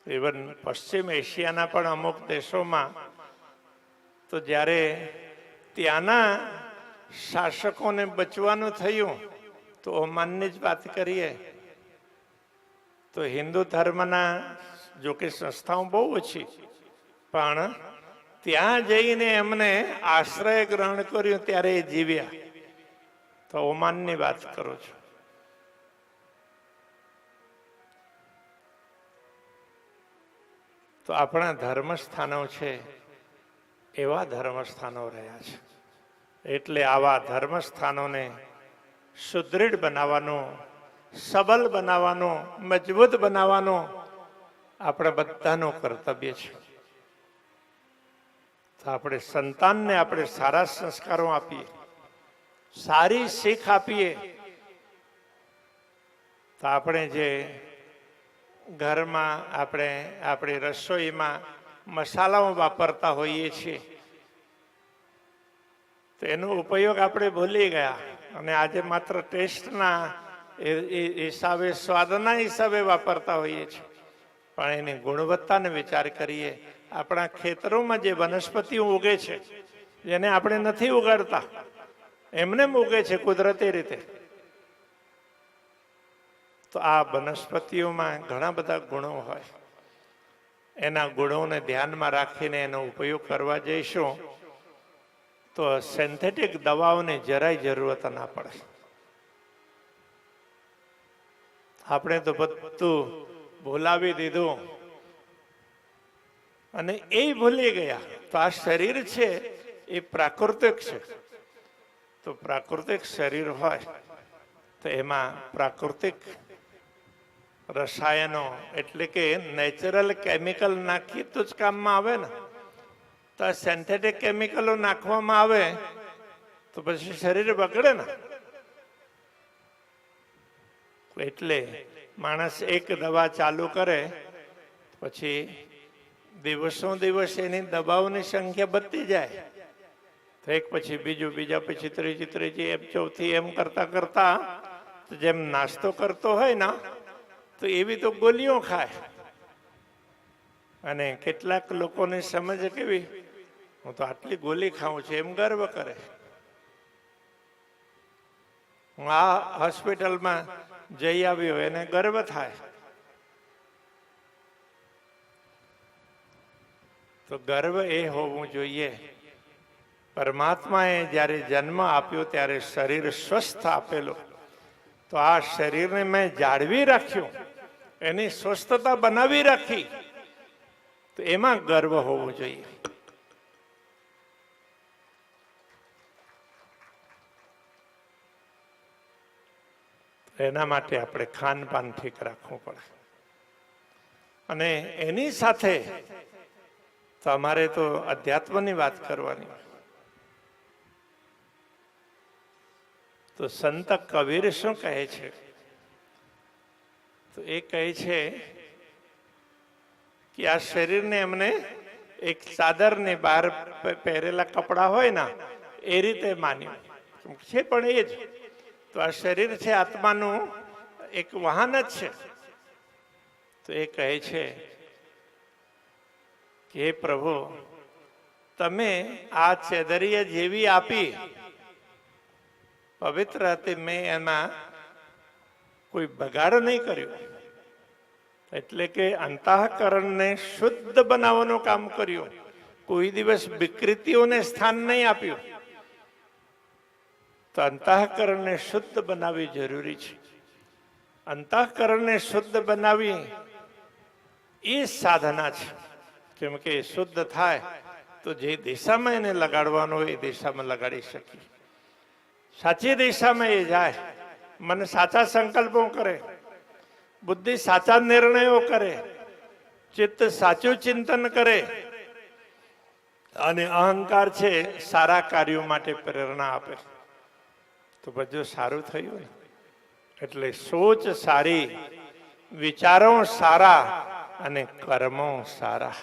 ઇવન પશ્ચિમ એશિયાના પણ અમુક દેશોમાં તો જ્યારે ત્યાંના શાસકોને બચવાનું થયું, તો ઓમાનની જ વાત કરીએ તો હિન્દુ ધર્મના જો કે સંસ્થાઓ બહુ ઓછી, પણ ત્યાં જઈને એમને આશ્રય ગ્રહણ કર્યું ત્યારે એ જીવ્યા. તો ઓમાનની વાત કરું છું. તો આપણા ધર્મસ્થાનો છે એવા ધર્મસ્થાનો રહ્યા છે. એટલે આવા ધર્મસ્થાનોને સુદૃઢ બનાવવાનો, સબલ બનાવવાનો, મજબૂત બનાવવાનો આપણે બધાનું કર્તવ્ય છે. તો આપણે સંતાનને આપણે સારા સંસ્કારો આપીએ, સારી શીખ આપીએ. તો આપણે જે ઘરમાં આપણી રસોઈમાં મસાલાઓ વાપરતા હોઈએ છીએ તો એનો ઉપયોગ આપણે ભૂલી ગયા અને આજે માત્ર ટેસ્ટના હિસાબે, સ્વાદના હિસાબે વાપરતા હોઈએ છીએ. પણ એની ગુણવત્તાને વિચાર કરીએ. આપણા ખેતરોમાં જે વનસ્પતિઓ ઉગે છે, જેને આપણે નથી ઉગાડતા, એમને ઉગે છે કુદરતી રીતે. તો આ વનસ્પતિઓમાં ઘણા બધા ગુણો હોય. એના ગુણોને ધ્યાનમાં રાખીને એનો ઉપયોગ કરવા જઈશું તો સિન્થેટિક દવાઓની જરાય જરૂરત ના પડે. આપણે તો બધું ભૂલાવી દીધું અને એ ભૂલી ગયા. તો આ શરીર છે એ પ્રાકૃતિક છે. તો પ્રાકૃતિક શરીર હોય તો એમાં પ્રાકૃતિક રસાયણો એટલે કે નેચરલ કેમિકલ નાખીએ તો જ કામમાં આવે ને. તો આ સિન્થેટિક કેમિકલો નાખવામાં આવે તો પછી શરીર બગડે ને. એટલે માણસ એક દવા ચાલુ કરે પછી દિવસો દિવસ એની દવાઓની સંખ્યા વધતી જાય. તો એક પછી બીજું, બીજા પછી ત્રીજી, એમ ચોથી, એમ કરતા કરતા જેમ નાસ્તો કરતો હોય ને તો એવી તો ગોળીઓ ખાય. અને કેટલાક લોકોની સમજ કેવી, હું તો આટલી ગોળી ખાઉં છું એમ ગર્વ કરે. હું આ હોસ્પિટલમાં જઈ આવ્યો એને ગર્વ થાય. તો ગર્વ એ હોવું જોઈએ. પરમાત્માએ જ્યારે જન્મ આપ્યો ત્યારે શરીર સ્વસ્થ આપેલું. તો આ શરીરને મેં જાળવી રાખ્યું, એની સ્વસ્થતા બનાવી રાખી, તો એમાં ગર્વ હોવો જોઈએ. એના માટે આપણે ખાનપાન ઠીક રાખવું પડે. અને એની સાથે તો અમારે તો અધ્યાત્મની વાત કરવાની. તો સંત કબીર શું કહે છે? તો એ કહે છે કે આ શરીરને એમને એક ચાદરને બહાર પહેરેલા કપડા હોય ને એ રીતે માન્યું છે. પણ એ જ તો આ શરીર છે આત્માનું એક વાહન જ છે. તો એ કહે છે કે હે પ્રભુ, તમે આ ચેદરીય જેવી આપી, પવિત્ર હતી, મેં એમાં કોઈ બગાડ નહીં કર્યો. એટલે કે અંતઃકરણને શુદ્ધ બનાવવાનું કામ કર્યું. કોઈ દિવસ વિકૃતિઓને સ્થાન નહીં આપ્યું. તો અંતઃકરણને શુદ્ધ બનાવવી જરૂરી છે. અંતઃકરણને શુદ્ધ બનાવી એ સાધના છે. કેમ કે એ શુદ્ધ થાય તો જે દિશામાં એને લગાડવાનો હોય એ દિશામાં લગાડી શકીએ. સાચી દિશામાં એ જાય, મન સાચા સંકલ્પો કરે, બુદ્ધિ સાચા નિર્ણયો કરે, ચિત્ત સાચું ચિંતન કરે, અને અહંકાર છે સારા કાર્યો માટે પ્રેરણા આપે, તો બધું સારું થયું ને. એટલે સોચ સારી, વિચારો સારા અને કર્મો સારા.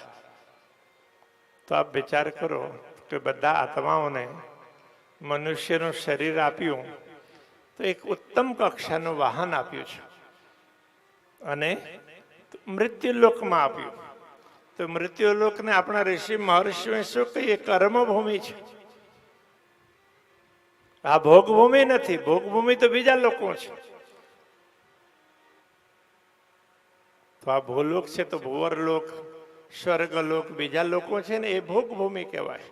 તો આપ વિચાર કરો કે બધા આત્માઓને મનુષ્યનું શરીર આપ્યું તો એક ઉત્તમ કક્ષાનું વાહન આપ્યું છે, અને મૃત્યુલોકમાં આપ્યું. તો મૃત્યુલોકને આપણા ઋષિ મહર્ષિઓએ શું કહીએ? કર્મભૂમિ છે. આ ભોગભૂમિ નથી. ભોગભૂમિ તો બીજા લોકો છે. તો આ ભૂલોક છે તો ભુવરલોક, સ્વર્ગલોક બીજા લોકો છે ને, એ ભોગભૂમિ કહેવાય.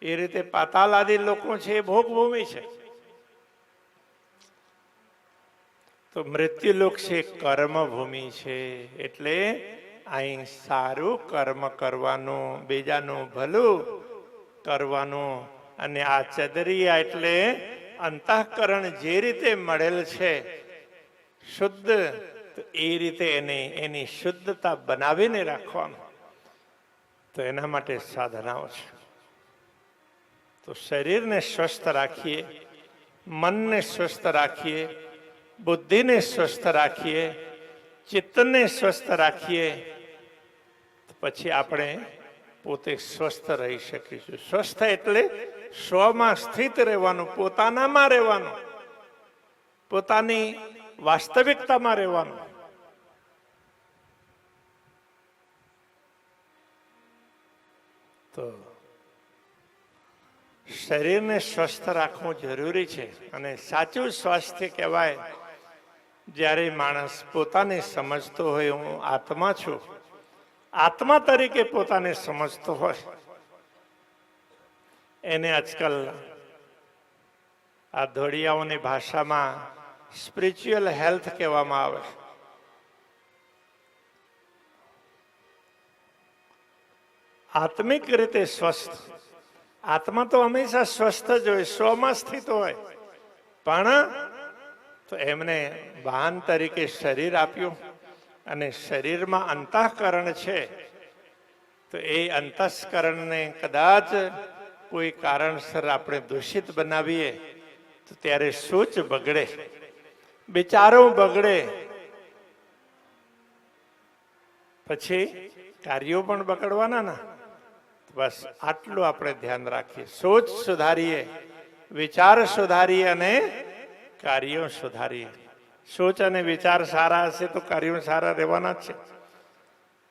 એ રીતે પાતાલ આદિ લોકો છે એ ભોગભૂમિ છે. તો મૃત્યુલોક છે કર્મભૂમિ છે. એટલે અહીં સારું કર્મ કરવાનું, બીજાનું ભલું કરવાનું. અને આ ચદરિયા એટલે અંતઃકરણ જે રીતે મળેલ છે શુદ્ધ, તો એ રીતે એની શુદ્ધતા બનાવીને રાખવાનું. તો એના માટે સાધનાઓ છે. તો શરીરને સ્વસ્થ રાખીએ, મનને સ્વસ્થ રાખીએ, બુદ્ધિને સ્વસ્થ રાખીએ, ચિત્તને સ્વસ્થ રાખીએ, પછી આપણે પોતે સ્વસ્થ રહી શકીશું. સ્વસ્થ એટલે સ્વમાં સ્થિત રહેવાનું, પોતાનામાં રહેવાનું, પોતાની વાસ્તવિકતામાં રહેવાનું. તો શરીરને સ્વસ્થ રાખવું જરૂરી છે. અને સાચું સ્વાસ્થ્ય કહેવાય જ્યારે માણસ પોતાને સમજતો હોય હું આત્મા છું, આત્મા તરીકે પોતાને સમજતો હોય. એને આજકાલ આ ધોળિયાઓની ભાષામાં સ્પિરિચ્યુઅલ હેલ્થ કહેવામાં આવે. આત્મિક રીતે સ્વસ્થ. આત્મા તો હંમેશા સ્વસ્થ જ હોય, સ્વમાં સ્થિત હોય. પણ તો એમને વાહન તરીકે શરીર આપ્યું, અને શરીરમાં અંતઃકરણ છે. તો એ અંતઃકરણને કદાચ કોઈ કારણસર આપણે દૂષિત બનાવીએ તો ત્યારે સોચ બગડે, વિચારો બગડે, પછી કાર્યો પણ બગડવાના ના. બસ આટલું આપણે ધ્યાન રાખીએ. સોચ સુધારીએ, વિચાર સુધારીએ અને કાર્યો સુધારીએ. સોચ અને વિચાર સારા હશે તો કાર્યો સારા રહેવાના જ છે.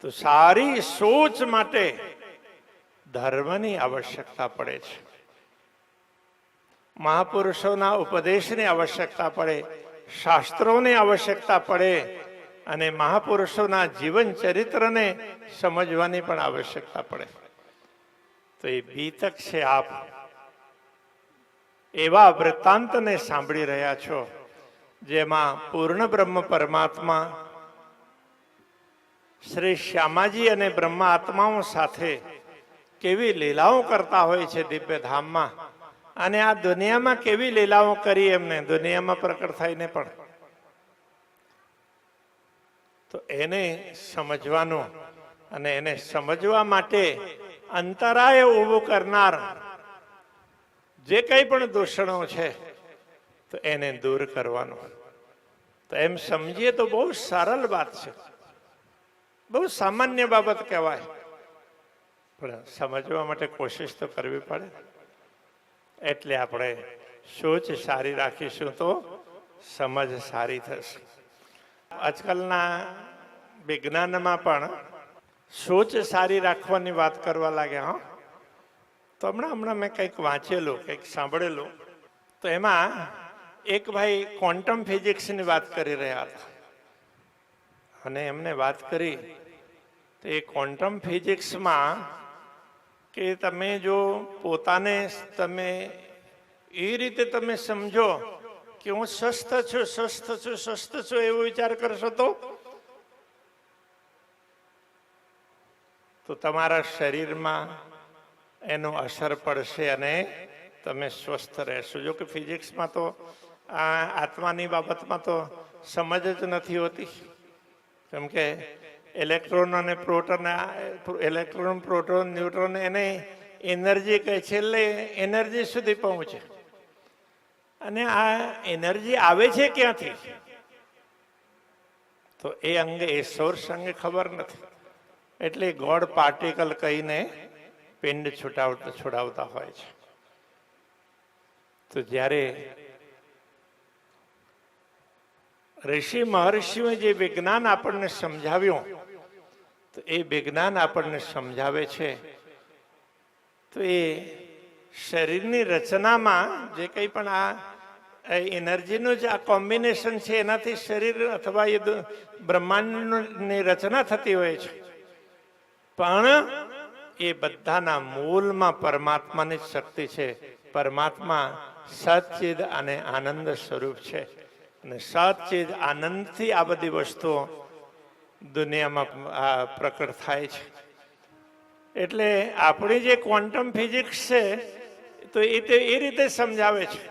તો સારી સોચ માટે ધર્મની આવશ્યકતા પડે છે, મહાપુરુષોના ઉપદેશની આવશ્યકતા પડે, શાસ્ત્રોની આવશ્યકતા પડે, અને મહાપુરુષોના જીવન ચરિત્રને સમજવાની પણ આવશ્યકતા પડે. તો એ બીતક છે. આપ એવા વૃત્તાંતને સાંભળી રહ્યા છો જેમાં પૂર્ણ બ્રહ્મ પરમાત્મા શ્રી શ્યામાજી અને બ્રહ્મા આત્માઓ સાથે કેવી લીલાઓ કરતા હોય છે દિવ્ય ધામમાં, અને આ દુનિયામાં કેવી લીલાઓ કરી એમને દુનિયામાં પ્રકટ થઈને પણ. તો એને સમજવાનું, અને એને સમજવા માટે અંતરાય ઊભું કરનાર જે કંઈ પણ દૂષણો છે તો એને દૂર કરવાનું. તો એમ સમજીએ તો બહુ સરળ વાત છે, બહુ સામાન્ય બાબત કહેવાય, પણ સમજવા માટે કોશિશ તો કરવી પડે. એટલે આપણે સોચ સારી રાખીશું તો સમજ સારી થશે. આજકાલના વિજ્ઞાનમાં પણ સોચ સારી રાખવાની વાત કરવા લાગ્યા. હા, તો હમણાં મેં કંઈક વાંચેલું, કંઈક સાંભળેલું. તો એમાં એક ભાઈ ક્વોન્ટમ ફિઝિક્સની વાત કરી રહ્યા હતા, અને એમને વાત કરી તો એ ક્વોન્ટમ ફિઝિક્સમાં કે તમે જો પોતાને તમે એ રીતે તમે સમજો કે હું સ્વસ્થ છું સ્વસ્થ છું સ્વસ્થ છું એવો વિચાર કરશો તો તમારા શરીરમાં એનો અસર પડશે અને તમે સ્વસ્થ રહેશો. જો કે ફિઝિક્સમાં તો આ આત્માની બાબતમાં તો સમજ જ નથી હોતી, કેમ કે ઇલેક્ટ્રોન અને પ્રોટોન ન્યુટ્રોન એને એનર્જી કહે, છેલ્લે એનર્જી સુધી પહોંચે. અને આ એનર્જી આવે છે ક્યાંથી તો એ અંગે એ સોર્સ અંગે ખબર નથી. એટલે ગોડ પાર્ટિકલ કહીને પિંડ છોડાવતા હોય છે. તો જ્યારે ઋષિ મહર્ષિઓએ જે વિજ્ઞાન આપણને સમજાવ્યું તો એ વિજ્ઞાન આપણને સમજાવે છે તો એ શરીરની રચનામાં જે કંઈ પણ આ એનર્જીનું જે આ કોમ્બિનેશન છે એનાથી શરીર અથવા એ બ્રહ્માંડની રચના થતી હોય છે. પણ એ બધાના મૂળમાં પરમાત્માની શક્તિ છે. પરમાત્મા સચ્ચિદ અને આનંદ સ્વરૂપ છે અને સચ્ચિદ આનંદથી આ બધી વસ્તુઓ દુનિયામાં પ્રકટ થાય છે. એટલે આપણી જે ક્વોન્ટમ ફિઝિક્સ છે તો એ રીતે સમજાવે છે.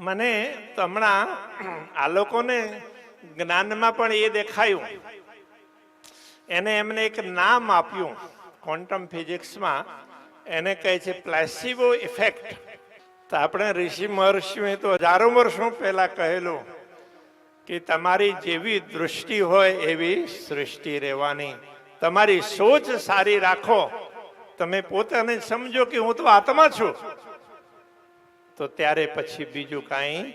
મને તો હમણાં આ લોકોને જ્ઞાનમાં પણ એ દેખાયું, એને એમને એક નામ આપ્યું ક્વોન્ટમ ફિઝિક્સમાં, એને કહે છે પ્લેસિબો ઇફેક્ટ. તો આપણે ઋષિ મહર્ષિઓએ તો હજારો વર્ષો પહેલા કહેલું કે તમારી જેવી દૃષ્ટિ હોય એવી સૃષ્ટિ રહેવાની. તમારી સોચ સારી રાખો, તમે પોતાને સમજો કે હું તો આત્મા છું, તો ત્યારે પછી બીજું કાંઈ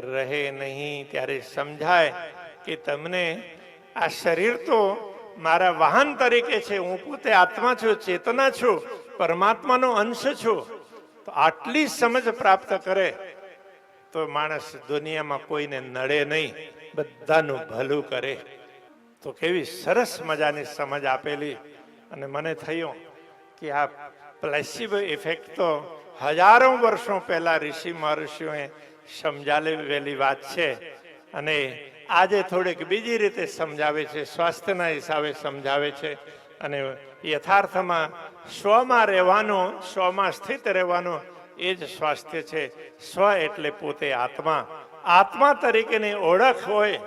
રહે નહીં. ત્યારે સમજાય કે તમને આ શરીર તો મારા વાહન તરીકે છે, હું પોતે આત્મા છું, ચેતના છું, પરમાત્માનો અંશ છું. તો આટલી સમજ પ્રાપ્ત કરે તો માણસ દુનિયામાં કોઈને નડે નહીં, બધાનું ભલું કરે. તો કેવી સરસ મજાની સમજ આપેલી. અને મને થયું કે આ પ્લેસિબો ઇફેક્ટ તો હજારો વર્ષો પહેલા ઋષિ મહર્ષિઓએ સમજાવેલી વાત છે અને આજે થોડીક બીજી રીતે સમજાવે છે, સ્વાસ્થ્યના હિસાબે સમજાવે છે. અને યથાર્થમાં સ્વમાં રહેવાનું, સ્વમાં સ્થિત રહેવાનું એ જ સ્વાસ્થ્ય છે. સ્વ એટલે પોતે આત્મા. આત્મા તરીકેની ઓળખ હોય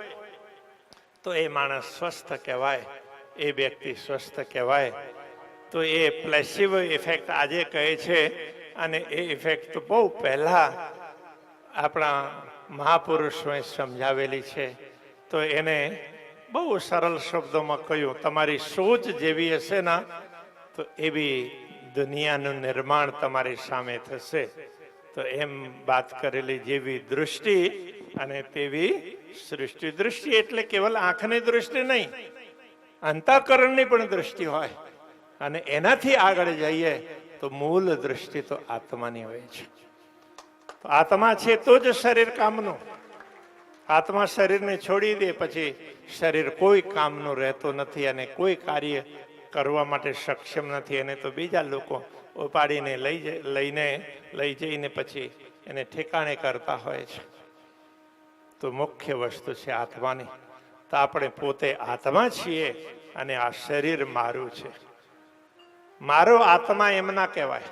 તો એ માણસ સ્વસ્થ કહેવાય, એ વ્યક્તિ સ્વસ્થ કહેવાય. તો એ પ્લેસિબો ઇફેક્ટ આજે કહે છે અને એ ઇફેક્ટ બહુ પહેલા આપણા મહાપુરુષોએ સમજાવેલી છે. તો એને બહુ સરળ શબ્દોમાં કહ્યું, તમારી સોચ જેવી હશે ને તો એવી દુનિયાનું નિર્માણ તમારી સામે થશે. તો એમ વાત કરેલી, જેવી દૃષ્ટિ અને તેવી સૃષ્ટિ. દૃષ્ટિ એટલે કેવલ આંખની દૃષ્ટિ નહીં, અંતઃકરણની પણ દૃષ્ટિ હોય. અને એનાથી આગળ જઈએ તો મૂળ દૃષ્ટિ તો આત્માની હોય છે. તો આત્મા છે તો જ શરીર કામનું. આત્મા શરીરને છોડી દે પછી શરીર કોઈ કામનું રહેતો નથી અને કોઈ કાર્ય કરવા માટે સક્ષમ નથી. એને તો બીજા લોકો ઉપાડીને લઈ જઈને પછી એને ઠેકાણે કરતા હોય છે. તો મુખ્ય વસ્તુ છે આત્માની. તો આપણે પોતે આત્મા છીએ અને આ શરીર મારું છે. મારો આત્મા એમ ના કહેવાય.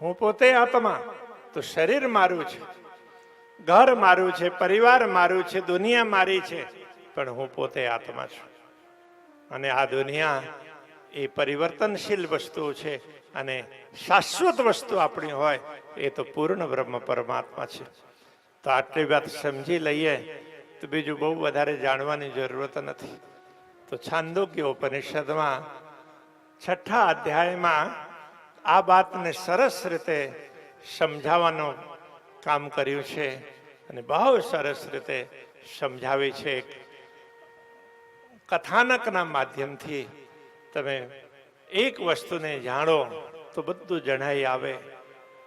હું પોતે આત્મા, તો શરીર મારું છે, ઘર મારું છે, પરિવાર મારું છે, દુનિયા મારી છે, પણ હું પોતે આત્મા છું. અને આ દુનિયા એ પરિવર્તનશીલ વસ્તુ છે અને શાશ્વત વસ્તુ આપણી હોય એ તો પૂર્ણ બ્રહ્મ પરમાત્મા છે. તો આટલી વાત સમજી લઈએ તો બીજું બહુ વધારે જાણવાની જરૂરત નથી. તો છાંદોગ્ય ઉપનિષદમાં 6ઠા અધ્યાયમાં આ વાતને સરસ રીતે સમજાવવાનું કામ કર્યું છે અને બહુ સરસ રીતે સમજાવી છે. કથાનકના માધ્યમથી તમે એક વસ્તુને જાણો તો બધું જણાઈ આવે.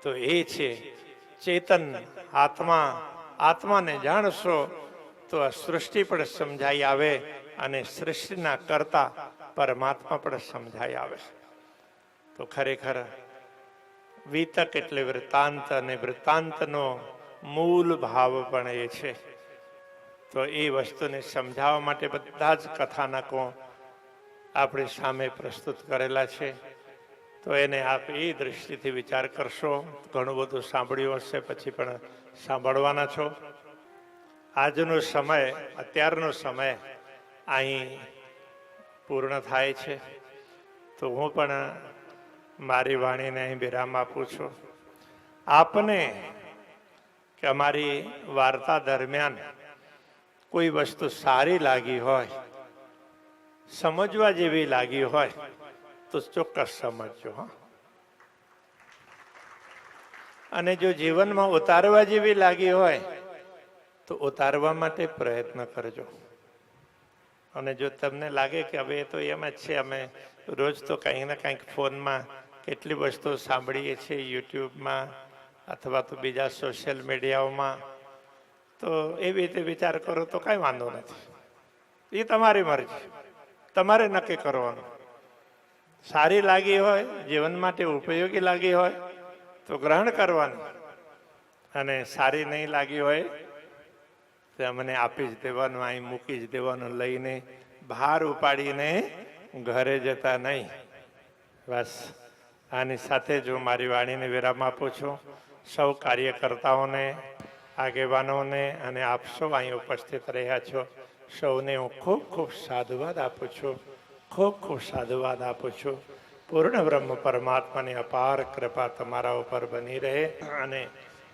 તો એ છે ચેતન આત્મા. આત્માને જાણશો તો આ સૃષ્ટિ પણ સમજાઈ આવે અને સૃષ્ટિના કરતા પરમાત્મા પણ સમજાઈ આવે. તો ખરેખર વિતક એટલે વૃત્તાંત, અને વૃત્તાંતનો મૂળ ભાવ પણ એ છે. તો એ વસ્તુને સમજાવવા માટે બધા જ કથાનકો આપણી સામે પ્રસ્તુત કરેલા છે. તો એને આપ એ દૃષ્ટિથી વિચાર કરશો. ઘણું બધું સાંભળ્યું હશે, પછી પણ સાંભળવાના છો. આજનો સમય, અત્યારનો સમય અહીં પૂર્ણ થાય છે. તો હું પણ મારી વાણીને અહીં વિરામ આપું છું. આપને કે અમારી વાર્તા દરમિયાન કોઈ વસ્તુ સારી લાગી હોય, સમજવા જેવી લાગી હોય, તો ચોક્કસ સમજજો. હા, અને જો જીવનમાં ઉતારવા જેવી લાગી હોય તો ઉતારવા માટે પ્રયત્ન કરજો. અને જો તમને લાગે કે હવે એ તો એમ જ છે, અમે રોજ તો કંઈક ને કંઈક ફોનમાં કેટલી વસ્તુ સાંભળીએ છીએ, યુટ્યુબમાં અથવા તો બીજા સોશિયલ મીડિયાઓમાં, તો એવી રીતે વિચાર કરો તો કાંઈ વાંધો નથી. એ તમારી મરજી, તમારે નક્કી કરવાનું. સારી લાગી હોય, જીવન માટે ઉપયોગી લાગી હોય તો ગ્રહણ કરવાનું, અને સારી નહીં લાગી હોય તો અમને આપી જ દેવાનું, અહીં મૂકી જ દેવાનું, લઈને બહાર ઉપાડીને ઘરે જતા નહીં. બસ આની સાથે જ હું મારી વાણીને વિરામ આપું છું. સૌ કાર્યકર્તાઓને, આગેવાનોને અને આપ સૌ અહીં ઉપસ્થિત રહ્યા છો, સૌને હું ખૂબ ખૂબ સાધુવાદ આપું છું. ખૂબ ખૂબ સાધુવાદ આપું છું. પૂર્ણ બ્રહ્મ પરમાત્માની અપાર કૃપા તમારા ઉપર બની રહે. અને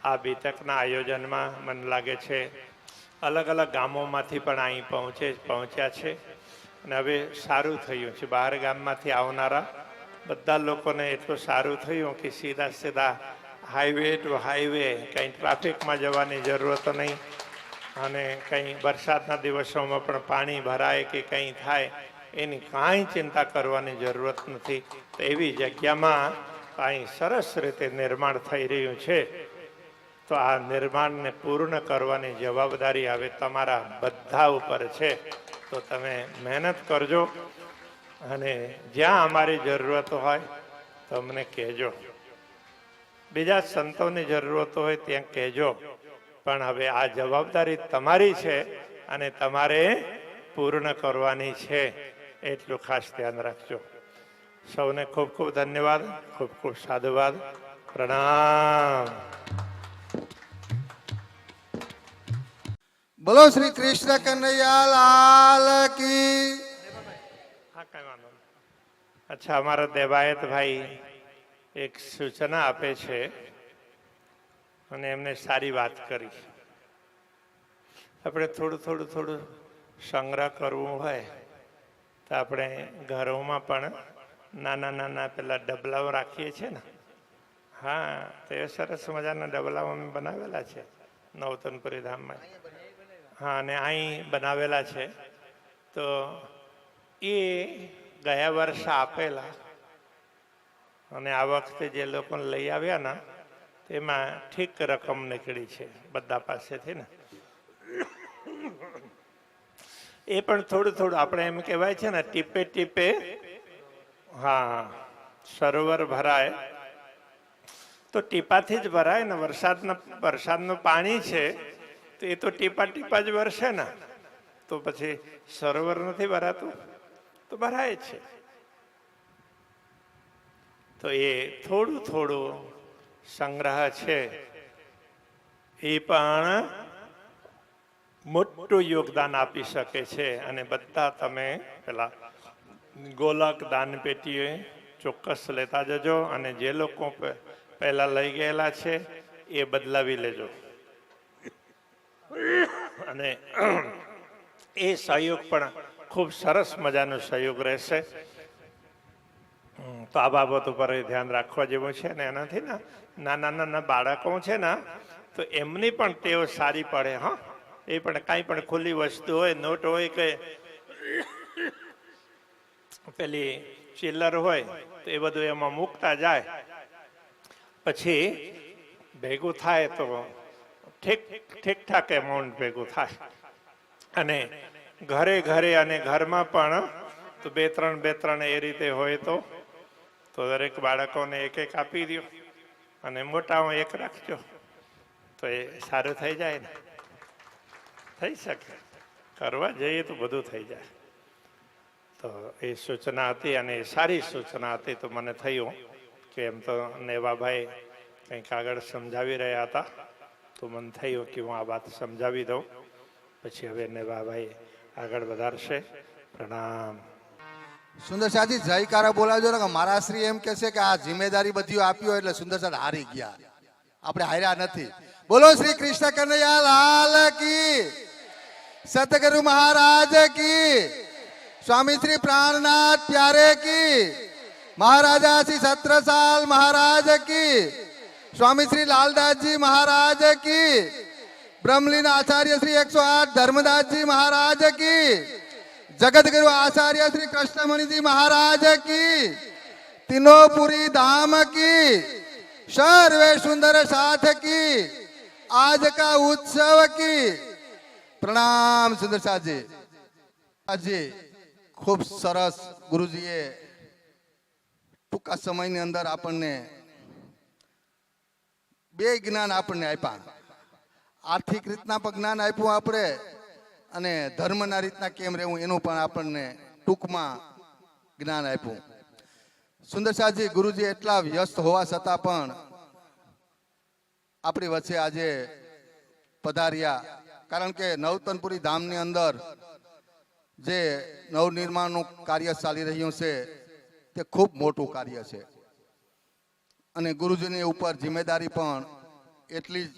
આ બીતકના આયોજનમાં મને લાગે છે અલગ અલગ ગામોમાંથી પણ અહીં પહોંચ્યા છે. અને હવે સારું થયું છે, બહાર ગામમાંથી આવનારા બધા લોકોને એટલું સારું થયું કે સીધા સીધા હાઈવે ટુ હાઈવે, કંઈ ટ્રાફિકમાં જવાની જરૂરત નહીં. અને કંઈ વરસાદના દિવસોમાં પણ પાણી ભરાય કે કંઈ થાય એની કાંઈ ચિંતા કરવાની જરૂરત નથી. તો એવી જગ્યામાં અહીં સરસ રીતે નિર્માણ થઈ રહ્યું છે. તો આ નિર્માણને પૂર્ણ કરવાની જવાબદારી હવે તમારા બધા ઉપર છે. તો તમે મહેનત કરજો, અને જ્યાં અમારી જરૂરત હોય તો અમને કહેજો. બીજા સંતોની જરૂરતો હોય ત્યાં કહેજો. પણ હવે આ જવાબદારી તમારી છે અને તમારે પૂર્ણ કરવાની છે, એટલું ખાસ ધ્યાન રાખજો. સૌને ખૂબ ખૂબ ધન્યવાદ, ખૂબ ખૂબ સાધુવાદ, પ્રણામ. બોલો શ્રી કૃષ્ણ કનૈયા લાલ કી. હા, કઈ વાંધો નહીં. અચ્છા, અમારા દેવાયતભાઈ એક સૂચના આપે છે, અને એમને સારી વાત કરી. આપણે થોડું સંગ્રહ કરવું હોય તો આપણે ઘરોમાં પણ નાના નાના પેલા ડબલાઓ રાખીએ છીએ ને. હા, તો એ સરસ મજાના ડબલાઓ અમે બનાવેલા છે નવતનપુરી ધામમાં. હા, અને અહીં બનાવેલા છે. તો એ ગયા વર્ષે આપેલા, અને આ વખતે જે લોકોને લઈ આવ્યા ને તેમાં ઠીક રકમ નીકળી છે બધા પાસેથી ને. એ પણ થોડું આપણે એમ કહેવાય છે ને, ટીપે ટીપે હા સરોવર ભરાય. તો ટીપાથી જ ભરાય ને. વરસાદનું પાણી છે તો એ તો ટીપા ટીપા જ વરસે ને, તો પછી સરોવર નથી ભરાતું? તો ભરાય છે. તો એ થોડું સંગ્રહ છે, એ પણ મોટું યોગદાન આપી શકે છે. અને બધા તમે પેલા ગોલક દાન પેટીએ ચોક્કસ લેતા જજો, અને જે લોકો પહેલા લઈ ગયેલા છે એ બદલાવી લેજો. અને એ સહયોગ પણ ખૂબ સરસ મજાનો સહયોગ રહેશે. તો આ બાબત ઉપર ધ્યાન રાખવા જેવું છે. ને એનાથી ને નાના બાળકો છે ને, તો એમની પણ ટેવ સારી પડે. હા, એ પણ કાંઈ પણ ખુલ્લી વસ્તુ હોય, નોટ હોય કે પેલી ચિલ્લર હોય, તો એ બધું એમાં મૂકતા જાય. પછી ભેગું થાય તો ઠીકઠાક એમાઉન્ટ ભેગું થાય. અને ઘરે અને ઘરમાં પણ તો બે ત્રણ એ રીતે હોય તો તો દરેક બાળકોને એક એક આપી દો અને મોટામાં એક રાખજો તો એ સારું થઈ જાય ને. થઈ શકે, કરવા જઈએ તો બધું થઈ જાય. તો એ સૂચના હતી અને એ સારી સૂચના હતી. તો મને થયું કે એમ તો નેવાભાઈ કંઈક આગળ સમજાવી રહ્યા હતા, તો મને થયું કે હું આ વાત સમજાવી દઉં. પછી હવે નેવાભાઈ આગળ વધારશે. પ્રણામ. સુંદર શાહજી જયકારા બોલાવજો ને. મારા શ્રી એમ કે છે કે આ જિમ્મેદારી બધી આપી હોય એટલે સુંદર શાહ હારી ગયા, આપણે હાર્યા નથી. બોલો શ્રી કૃષ્ણ કનૈયા લાલ કી, સતગુરુ મહારાજ કી, સ્વામી શ્રી પ્રાણનાથ પ્યારે કી, મહારાજા શ્રી છત્રસાલ મહારાજ કી, સ્વામી શ્રી લાલદાસજી મહારાજ કી, બ્રહ્મલીન આચાર્ય શ્રી 108 ધર્મદાસજી મહારાજ કી, जगत गुरु आचार्य श्री कृष्णमणि जी महाराज की, तीनोपुरी धाम की, सर्वे सुंदर साथ की, आज का उत्सव की. प्रणाम सुंदर साथ जी. આજે ખૂબ સરસ ગુરુજીએ ટૂંકા સમયની અંદર આપણને બે જ્ઞાન આપણને આપ્યા. આર્થિક રીતના પણ જ્ઞાન આપ્યું આપણે અને ધર્મના રીતના કેમ રહેવું એનું પણ આપણને ટૂંકમાં જ્ઞાન આપ્યું. સુંદર શાહજી ગુરુજી એટલા વ્યસ્ત હોવા છતાં પણ આપણી વચ્ચે આજે પધાર્યા. કારણ કે નવતનપુરી ધામની અંદર જે નવનિર્માણનું કાર્ય ચાલી રહ્યું છે તે ખૂબ મોટું કાર્ય છે અને ગુરુજીની ઉપર જિમ્મેદારી પણ એટલી જ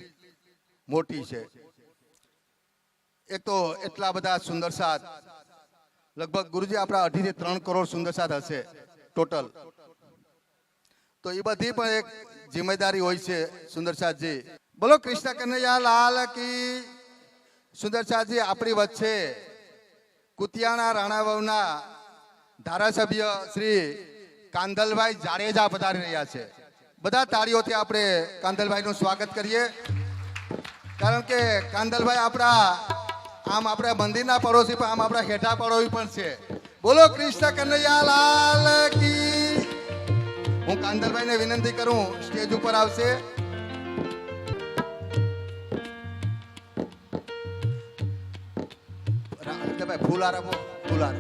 મોટી છે. એક તો એટલા બધા સુંદર સાથ, લગભગ ગુરુજી આપણા 2.5 થી 3 કરોડ સુંદર સાથ હશે ટોટલ. તો એ બધી પણ એક જિમ્મેદારી હોય છે સુંદર સાથજી. બોલો કૃષ્ણ કનૈયા લાલ કી. સુંદર સાથજી આપણી વચ્ચે કુતિયાણા રાણાવાવના ધારાસભ્ય શ્રી કાંધલભાઈ જાડેજા પધારી રહ્યા છે. બધા તાળીઓથી આપણે કાંધલભાઈનું સ્વાગત કરીએ. કારણ કે કાંધલભાઈ આપણા આમ આપણા મંદિરના પડોશી પણ આમ આપણા હેઠા પડોશી પણ છે. બોલો કૃષ્ણ કનૈયા લાલ કી. હું કાંધલભાઈને વિનંતી કરું સ્ટેજ ઉપર આવશે. ભાઈ ફૂલાર આપો, ફૂલાર.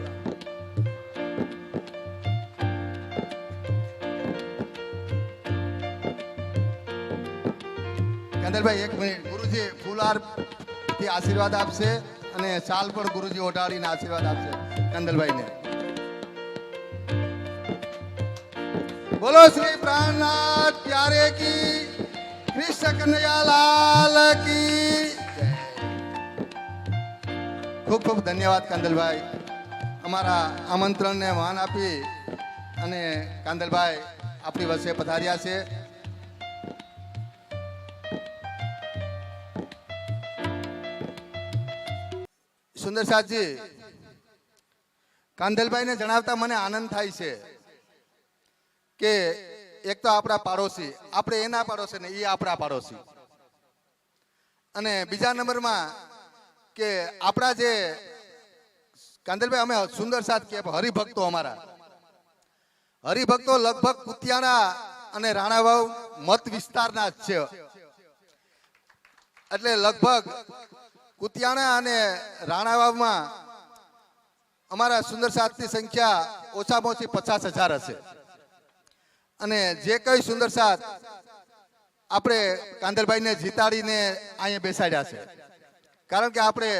કાંધલભાઈ એક મિનિટ, ગુરુજી ફૂલાર થી આશીર્વાદ આપશે અને શાલ પર ગુરુજી ઓઢાડીને આશીર્વાદ આપશે કાંધલભાઈને. બોલો શ્રી પ્રાણનાથ પ્યારે કી, કૃષ્ણ કનૈયા લાલ કી. ખૂબ ખૂબ ધન્યવાદ કાંધલભાઈ, અમારા આમંત્રણને માન આપી અને કાંધલભાઈ આપણી વચ્ચે પધાર્યા છે. સુંદર સાથજી, કાંધલભાઈને જણાવતા મને આનંદ થાય છે કે એક તો આપણા પાડોશી, આપણે એના પાડોશી ને એ આપણા પાડોશી, અને બીજા નંબરમાં કે આપણા જે કાંધલભાઈ અમે સુંદર સાથ કે હરિભક્તો, અમારા હરિભક્તો લગભગ કુતિયાણા અને રાણાવાવ મત વિસ્તારના જ છે. એટલે લગભગ કુતિયાણા અને રાણાવાવમાં અમારા સુંદર સાથની સંખ્યા ઓછામાં ઓછી 50,000 હશે. અને જે કઈ સુંદર સાથ આપણે કાંધલભાઈને જીતાડીને અહીંયા બેસાડ્યા છે. કારણ કે આપણે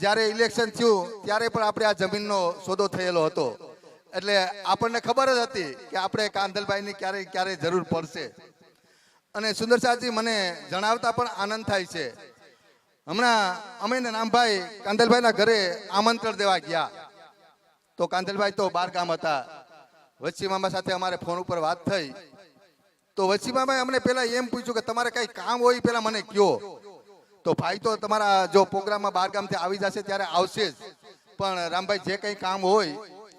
જ્યારે ઇલેક્શન થયું ત્યારે પણ આપણે આ જમીનનો સોદો થયેલો હતો. એટલે આપણને ખબર જ હતી કે આપણે કાંધલભાઈની ક્યારે જરૂર પડશે. અને સુંદર સાથજી મને જણાવતા પણ આનંદ થાય છે. હમણાં અમે ને નામભાઈ કાંધલભાઈના ઘરે આમંત્રણ દેવા ગયા તો કાંધલભાઈ તો બહાર ગામ હતા. વચ્ચી મામા સાથે અમારે ફોન ઉપર વાત થઈ તો વચ્ચી મામાએ અમને પેલા એમ પૂછ્યું કે તમારે કઈ કામ હોય પેલા મને કયો. તો ભાઈ તો તમારા જો પ્રોગ્રામમાં બહાર ગામથી આવી જશે ત્યારે આવશે જ, પણ રામભાઈ જે કંઈ કામ હોય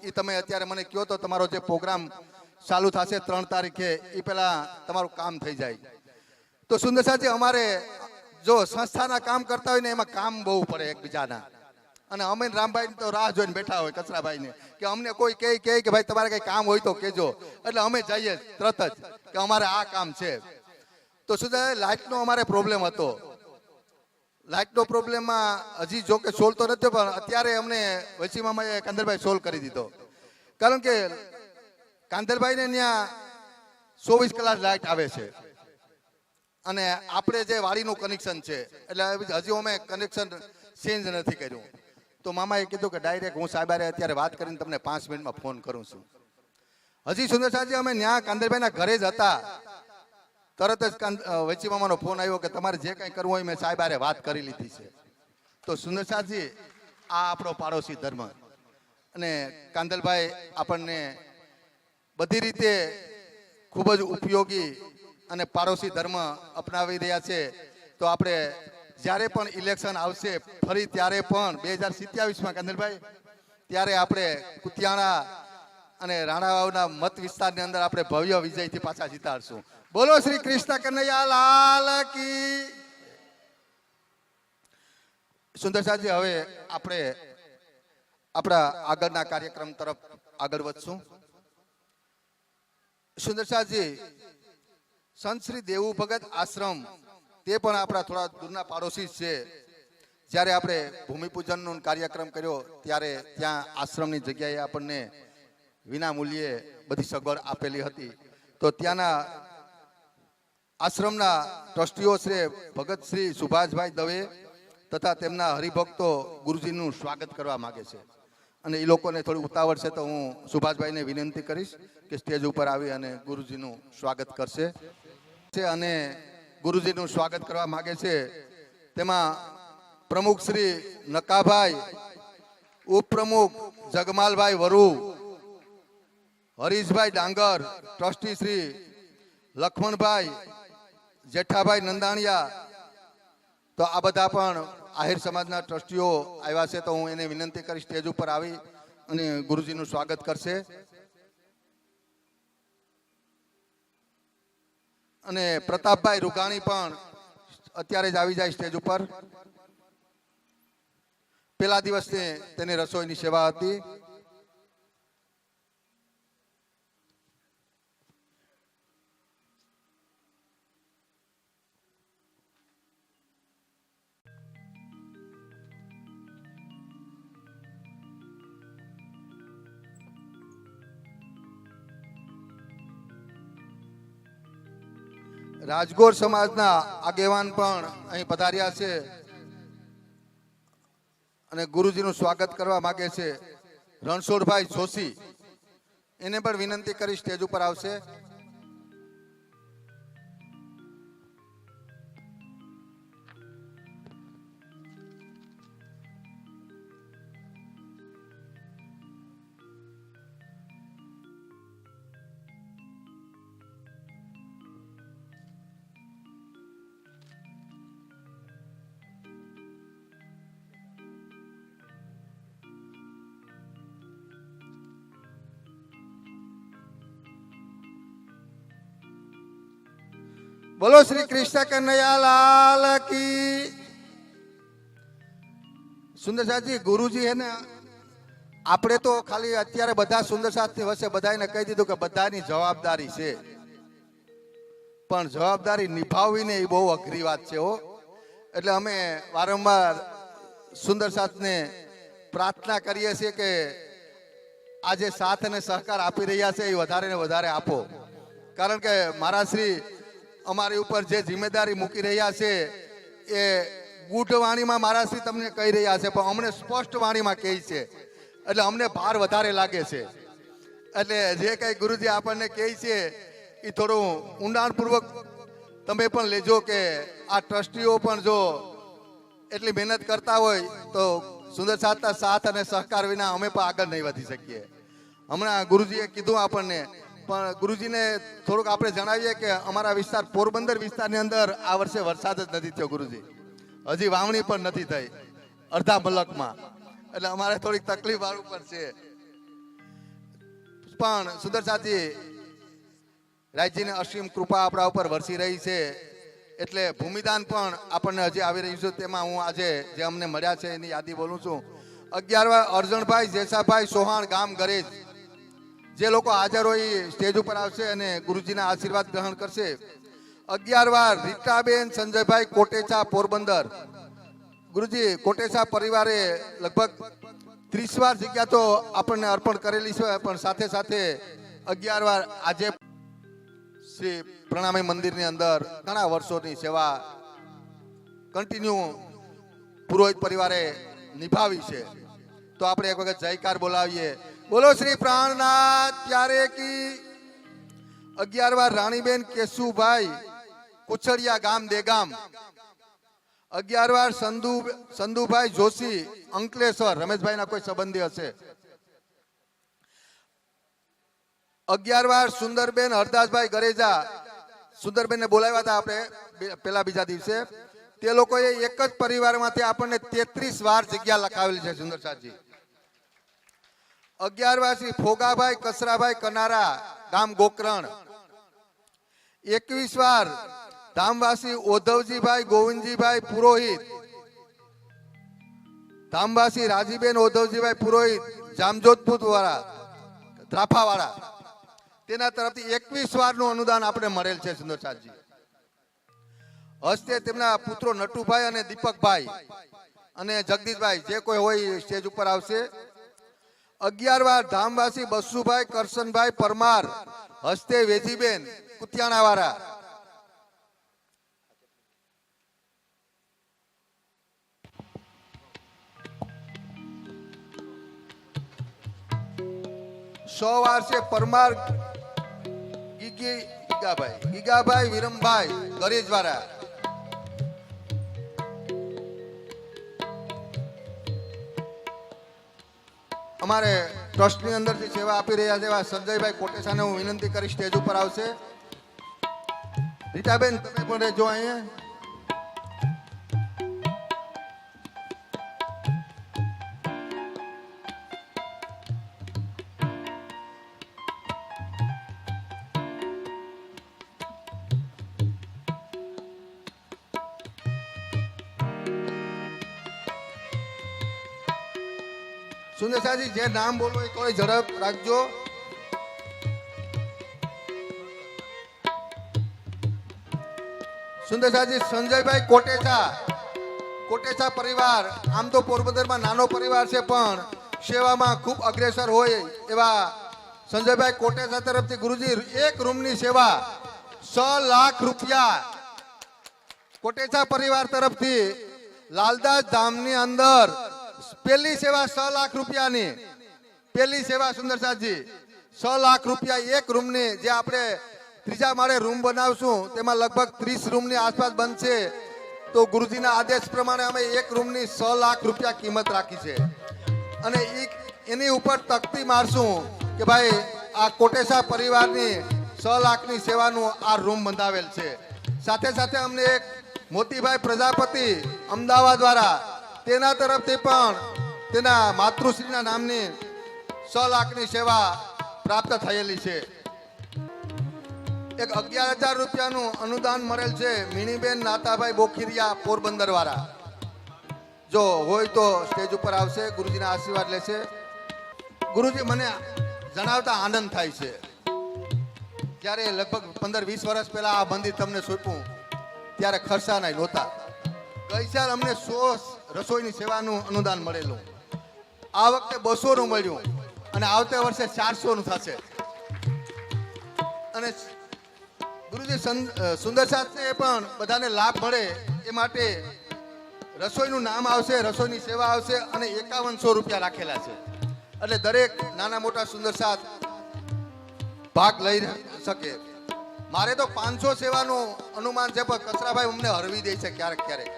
એ તમે અત્યારે મને કહો તો તમારો જે પ્રોગ્રામ ચાલુ થશે 3 તારીખે એ પહેલા તમારું કામ થઈ જાય. તો સુંદર સાહેબજી, અમારે જો સંસ્થાના કામ કરતા હોય ને એમાં કામ બહુ પડે એકબીજાના. અને અમે રામભાઈ તો રાહ જોઈને બેઠા હોય કચરાભાઈને કે અમને કોઈ કહે કે ભાઈ તમારે કઈ કામ હોય તો કહેજો, એટલે અમે જઈએ તરત જ કે અમારે આ કામ છે. તો શું થાય, લાઇટનો અમારે પ્રોબ્લેમ હતો. લાઇટનો પ્રોબ્લેમમાં હજી જો કે સોલ્વ તો નથી, પણ અત્યારે અમને વસી મામાએ કાંદલભાઈ સોલ્વ કરી દીધો. કારણ કે કાંદલભાઈને ત્યાં 24 કલાક લાઇટ આવે છે અને આપણે જે વાડીનું કનેક્શન છે એટલે હજી અમે કનેક્શન ચેન્જ નથી કર્યું. તો મામાએ કીધું કે ડાયરેક્ટ હું સાહેબારે અત્યારે વાત કરીને તમને 5 મિનિટમાં ફોન કરું છું. હજી સુંદરસાજી અમે ત્યાં કાંદલભાઈના ઘરે જ હતા, તરત જ વચ્ચી મામાનો ફોન આવ્યો કે તમારે જે કંઈ કરવું હોય મેં સાહેબારે વાત કરી લીધી છે. તો સુંદરસાજી આ આપણો પાડોશી ધર્મ, અને કાંદલભાઈ આપણને બધી રીતે ખૂબ જ ઉપયોગી અને પાડોશી ધર્મ અપનાવી રહ્યા છે. તો આપણે જ્યારે પણ ઇલેક્શન આવશે ફરી ત્યારે પણ 2027માં કાંદલભાઈ ત્યારે આપણે કુતિયાણા અને રાણાવાવના મત વિસ્તારની અંદર આપણે ભવ્ય વિજયથી પાછા જીતાડશું. બોલો શ્રી કૃષ્ણ કનૈયા લાલ કી. સુંદરસાજી, હવે આપણે આપણા આગળના કાર્યક્રમ તરફ આગળ વધશું. સુંદરસાજી, સંત શ્રી દેવું ભગત આશ્રમ તે પણ આપણા થોડા દૂરના પાડોશી છે. જ્યારે આપણે ભૂમિપૂજનનો કાર્યક્રમ કર્યો ત્યારે ત્યાં આશ્રમની જગ્યાએ આપણને વિના મૂલ્યે બધી સગવડ આપેલી હતી. તો ત્યાંના આશ્રમના ટ્રસ્ટીઓ શ્રી ભગત શ્રી સુભાષભાઈ દવે તથા તેમના હરિભક્તો ગુરુજીનું સ્વાગત કરવા માંગે છે, અને એ લોકોને થોડી ઉતાવળ છે. તો હું સુભાષભાઈને વિનંતી કરીશ કે સ્ટેજ ઉપર આવી અને ગુરુજીનું સ્વાગત કરશે અને ગુરુજીનું સ્વાગત કરવા માંગે છે. તેમાં પ્રમુખ શ્રી નકાભાઈ, ઉપપ્રમુખ જગમાલભાઈ વરુ, હરીશભાઈ ડાંગર, ટ્રસ્ટી શ્રી લખમણભાઈ, જેઠાભાઈ નંદાણીયા, તો આ બધા પણ આહિર સમાજના ટ્રસ્ટીઓ આવ્યા છે. તો હું એને વિનંતી કરીશ સ્ટેજ ઉપર આવી અને ગુરુજીનું સ્વાગત કરશે. અને પ્રતાપભાઈ રૂઘાણી પણ અત્યારે જ આવી જાય સ્ટેજ ઉપર. પેલા દિવસે તેની રસોઈની સેવા હતી. રાજગોર સમાજના આગેવાન પણ અહીં પધાર્યા છે અને ગુરુજીનું સ્વાગત કરવા માંગે છે. રણછોડભાઈ જોશી, એને પણ વિનંતી કરી સ્ટેજ ઉપર આવશે. બોલો શ્રી કૃષ્ણ કનૈયા લાલ કી. સુંદરસાજી, ગુરુજી હે ને, આપણે તો ખાલી અત્યારે બધા સુંદરસાજની વચ્ચે બધાને કહી દીધું કે બધાની જવાબદારી છે, પણ જવાબદારી નિભાવવીને એ બહુ અઘરી વાત છે હો. એટલે અમે વારંવાર સુંદરસાજને પ્રાર્થના કરીએ છીએ કે આ જે સાથ અને સહકાર આપી રહ્યા છે એ વધારે ને વધારે આપો. કારણ કે મારા શ્રી અમારી ઉપર જે જિમ્મેદારી મૂકી રહ્યા છે એ ગૂઢ વાણીમાં મારા શ્રી તમને કહી રહ્યા છે, પણ અમને સ્પષ્ટ વાણીમાં કહે છે, એટલે અમને ભાર વધારે લાગે છે. એટલે જે કંઈ ગુરુજી આપણને કહે છે એ થોડું ઊંડાણપૂર્વક તમે પણ લેજો કે આ ટ્રસ્ટીઓ પણ જો એટલી મહેનત કરતા હોય તો સુંદરસાજના સાથ અને સહકાર વિના અમે પણ આગળ નહીં વધી શકીએ. હમણાં ગુરુજીએ કીધું આપણને, પણ ગુરુજીને થોડુંક આપણે જણાવીએ કે અમારા વિસ્તાર પોરબંદર વિસ્તારની અંદર આ વર્ષે વરસાદ જ નથી થયો ગુરુજી. હજી વાવણી પણ નથી થઈ અડધા મલકમાં, એટલે અમારે થોડીક તકલીફ વાળું પડશે. પણ સુંદરસાજી, રાજ્યની અસીમ કૃપા આપણા ઉપર વરસી રહી છે, એટલે ભૂમિદાન પણ આપણને હજી આવી રહ્યું છે. તેમાં હું આજે જે અમને મળ્યા છે એની યાદી બોલું છું. 11વાર અરજણભાઈ જેસાભાઈ સોહાણ ગામ ગરેજ. જે લોકો હાજર હોય એ સ્ટેજ ઉપર આવશે અને ગુરુજીના આશીર્વાદ ગ્રહણ કરશે. 11વાર રીટાબેન સંજયભાઈ કોટેચા પોરબંદર. ગુરુજી કોટેચા પરિવારે લગભગ 30 વાર જગ્યા તો આપણને અર્પણ કરેલી છે, પણ સાથે સાથે 11 વાર આજે શ્રી પ્રણામી મંદિરની અંદર ઘણા વર્ષોની સેવા કન્ટિન્યુ પુરોહિત પરિવારે નિભાવી છે. તો આપણે એક વખત જયકાર બોલાવીએ. બોલો શ્રી પ્રાણનાથ પ્યારે કી. 11 વાર રાણીબેન કેશુભાઈ કુછડિયા ગામ દેગામ. 11 વાર સંધુભાઈ જોશી અંકલેશ્વર, રમેશભાઈના કોઈ સંબંધી હશે. 11 વાર સુંદરબેન હરદાસભાઈ ગરેજા. સુંદરબેનને બોલાવ્યા હતા આપણે પેલા બીજા દિવસે. તે લોકોએ એક જ પરિવારમાંથી આપણને 33 વાર જગ્યા લખાવેલી છે સુંદરસાજી. 11 વાર શ્રી ફોગાભાઈ કસરાભાઈ કનારા ગામ ગોકરણ. 21 વાર ધામવાસી ઓધવજીભાઈ ગોવિંદજીભાઈ પુરોહિત. ધામવાસી રાજીબેન ઓધવજીભાઈ પુરોહિત જામજોધપુર વાળા ધ્રાફાવાળા. તેના તરફથી 21 વારનું અનુદાન આપણે મળેલ છે સુંદરસાજી. હસ્તે તેમના પુત્રો નટુભાઈ અને દીપકભાઈ અને જગદીશભાઈ જે કોઈ હોય સ્ટેજ ઉપર આવશે. 11 વાર ધામવાસી બસુભાઈ કરશનભાઈ પરમાર હસ્તે વેજીબેન કુતિયાણા વાળા. 100 વાર છે પરમાર ગીગાભાઈ વિરમભાઈ ગરેજવાળા. અમારે ટ્રસ્ટની અંદર જે સેવા આપી રહ્યા છે એવા સંજયભાઈ કોટેચાને હું વિનંતી કરી સ્ટેજ ઉપર આવશે. રીટાબેન તમે પણ રહેજો અહીંયા. સુંદરસાજી જે નામ બોલો એ થોડી ઝડપ રાખજો. સુંદરસાજી સંજયભાઈ કોટેચા પરિવાર આમ તો પોરબંદરમાં નાનો પરિવાર છે પણ સેવામાં ખૂબ અગ્રેસર હોય એવા સંજયભાઈ કોટેચા તરફથી ગુરુજી એક રૂમની સેવા 6 લાખ રૂપિયા કોટેચા પરિવાર તરફથી લાલદાસ ધામની અંદર પહેલી સેવા 6 લાખ રૂપિયાની પહેલી સેવા સુંદરસાજી 6 લાખ રૂપિયા એક રૂમની. જે આપણે ત્રીજા માળે રૂમ બનાવશું તેમાં લગભગ 30 રૂમની આસપાસ બનશે. તો ગુરુજીના આદેશ પ્રમાણે અમે એક રૂમની 6 લાખ રૂપિયા કિંમત રાખી છે અને એની ઉપર તકતી મારશું કે ભાઈ આ કોટેચા પરિવારની 6 લાખની સેવાનું આ રૂમ બંધાવેલ છે. સાથે સાથે અમને એક મોતીભાઈ પ્રજાપતિ અમદાવાદ વાળા તેના તરફથી પણ તેના માતૃશ્રીના નામની 6 લાખની સેવા પ્રાપ્ત થયેલી છે. એક 11,000 રૂપિયાનું અનુદાન મળેલ છે મિણીબેન નાતાભાઈ બોખીરિયા પોરબંદર વાળા. જો હોય તો સ્ટેજ ઉપર આવશે, ગુરુજીના આશીર્વાદ લેશે. ગુરુજી મને જણાવતા આનંદ થાય છે. જ્યારે લગભગ 15-20 વર્ષ પહેલા આ મંદિર તમને સોંપ્યું ત્યારે ખર્ચા નહીં નહોતા. ગઈ સાલ અમને 100 રસોઈની સેવાનું અનુદાન મળેલું. આ વખતે 200 નું મળ્યું અને આવતા વર્ષે 400 નું થશે. અને ગુરુજી સુંદરસાદને પણ બધાને લાભ મળે એ માટે રસોઈનું નામ આવશે, રસોઈની સેવા આવશે અને 5100 રૂપિયા રાખેલા છે. એટલે દરેક નાના મોટા સુંદરસાદ ભાગ લઈ શકે. મારે તો 500 સેવાનું અનુમાન છે પણ કચરાભાઈ અમને હરવી દે છે ક્યારેક ક્યારેક.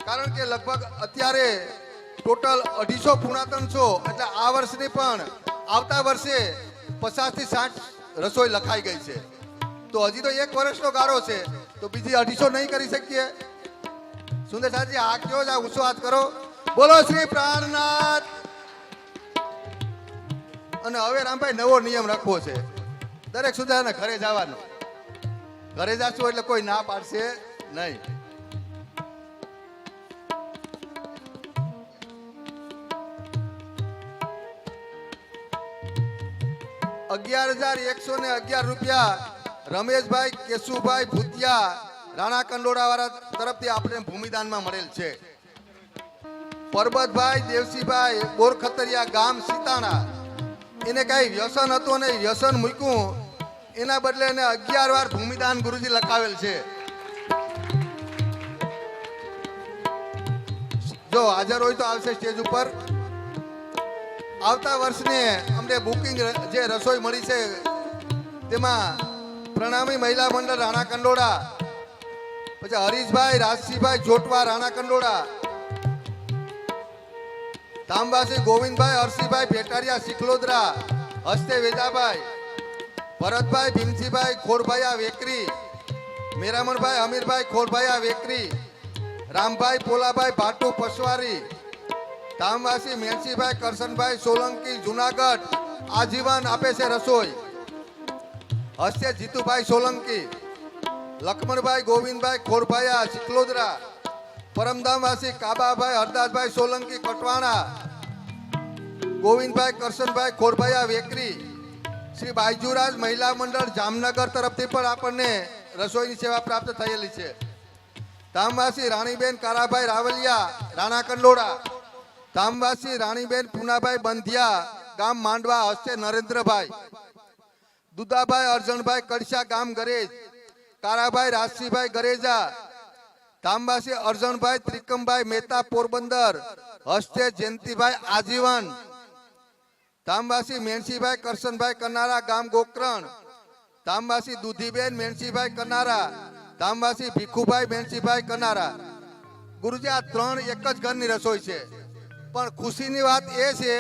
કારણ કે લગભગ અત્યારે ટોટલ 250 પૂણા 300 એટલે આ વર્ષની પણ આવતા વર્ષે 50 થી 60 રસોઈ લખાઈ ગઈ છે. તો હજી તો 1 વર્ષનો ગાળો છે તો બીજી 250 નહીં કરી શકીએ. સુંદરસાજી આ કયો જ આ ઊંચો હાથ કરો. બોલો શ્રી પ્રાણનાથ. અને હવે રામભાઈ નવો નિયમ રાખવો છે. દરેક સુધારને ઘરે જવાનું. ઘરે જાશું એટલે કોઈ ના પાડશે નહીં. 11,111 રૂપિયા રમેશભાઈ કેશુભાઈ ભૂતિયા રાણા કંડોળા વાળા તરફથી આપણે ભૂમિદાનમાં મળેલ છે. પરબતભાઈ દેવસીભાઈ બોરખતરિયા ગામ સીતાણા, એને કઈ વ્યસન હતું ને વ્યસન મૂક્યું, એના બદલે એને 11 વાર ભૂમિદાન ગુરુજી લખાવેલ છે. જો હાજર હોય તો આવશે સ્ટેજ ઉપર. આવતા વર્ષને અમને બુકિંગ જે રસોઈ મળી છે તેમાં પ્રણામી મહિલા મંડળ રાણા કંડોળા, પછી હરીશભાઈ રાજસિંહભાઈ જોટવા રાણા કંડોળા, ધામવાસી ગોવિંદભાઈ હરસિંહભાઈ ભેટારિયા સિકલોદરા હસ્તે વેજાભાઈ, ભરતભાઈ ભીમજીભાઈ ખોરભાઈયા વેકરી, મેરામણભાઈ અમીરભાઈ ખોરભાઈયા વેકરી, રામભાઈ પોલાભાઈ ભાટુ પસવારી, ધામવાસી મેણસીભાઈ કરશનભાઈ સોલંકી જુનાગઢ આજીવન આપે છે રસોઈ. હસ્તે જીતુભાઈ સોલંકી, લક્ષ્મણભાઈ ગોવિંદભાઈ ખોરભાઈયા સિકલોદરા, પરમધામવાસી કાબાભાઈ હરદાસભાઈ સોલંકી કટવાણા, ગોવિંદભાઈ કરશનભાઈ ખોરભાઈયા વેકરી, શ્રી બાયજુરાજ મહિલા મંડળ જામનગર તરફથી પણ આપણને રસોઈની સેવા પ્રાપ્ત થયેલી છે. ધામવાસી રાણીબેન કારાભાઈ રાવલિયા રાણા કંડોળા, ધામવાસી રાણીબેન પુનાભાઈ બંધિયા ગામ માંડવા હસ્તે નરેન્દ્રભાઈ, દુદાભાઈ અર્જણભાઈ કડશા ગામ ગરેજ, કારાભાઈ રાજસિંહભાઈ ગરેજા, ધામવાસી અર્જણભાઈ ત્રિકમભાઈ મહેતા પોરબંદર હસ્તે જયંતિભાઈ આજીવન, ધામવાસી મેણસીભાઈ કરશનભાઈ કનારા ગામ ગોકરણ, ધામવાસી દુધીબેન મેણસીભાઈ કનારા, ધામવાસી ભીખુભાઈ મેણસીભાઈ કનારા. ગુરુજી, આ ત્રણ એક જ ઘરની રસોઈ છે, પણ ખુશીની વાત એ છે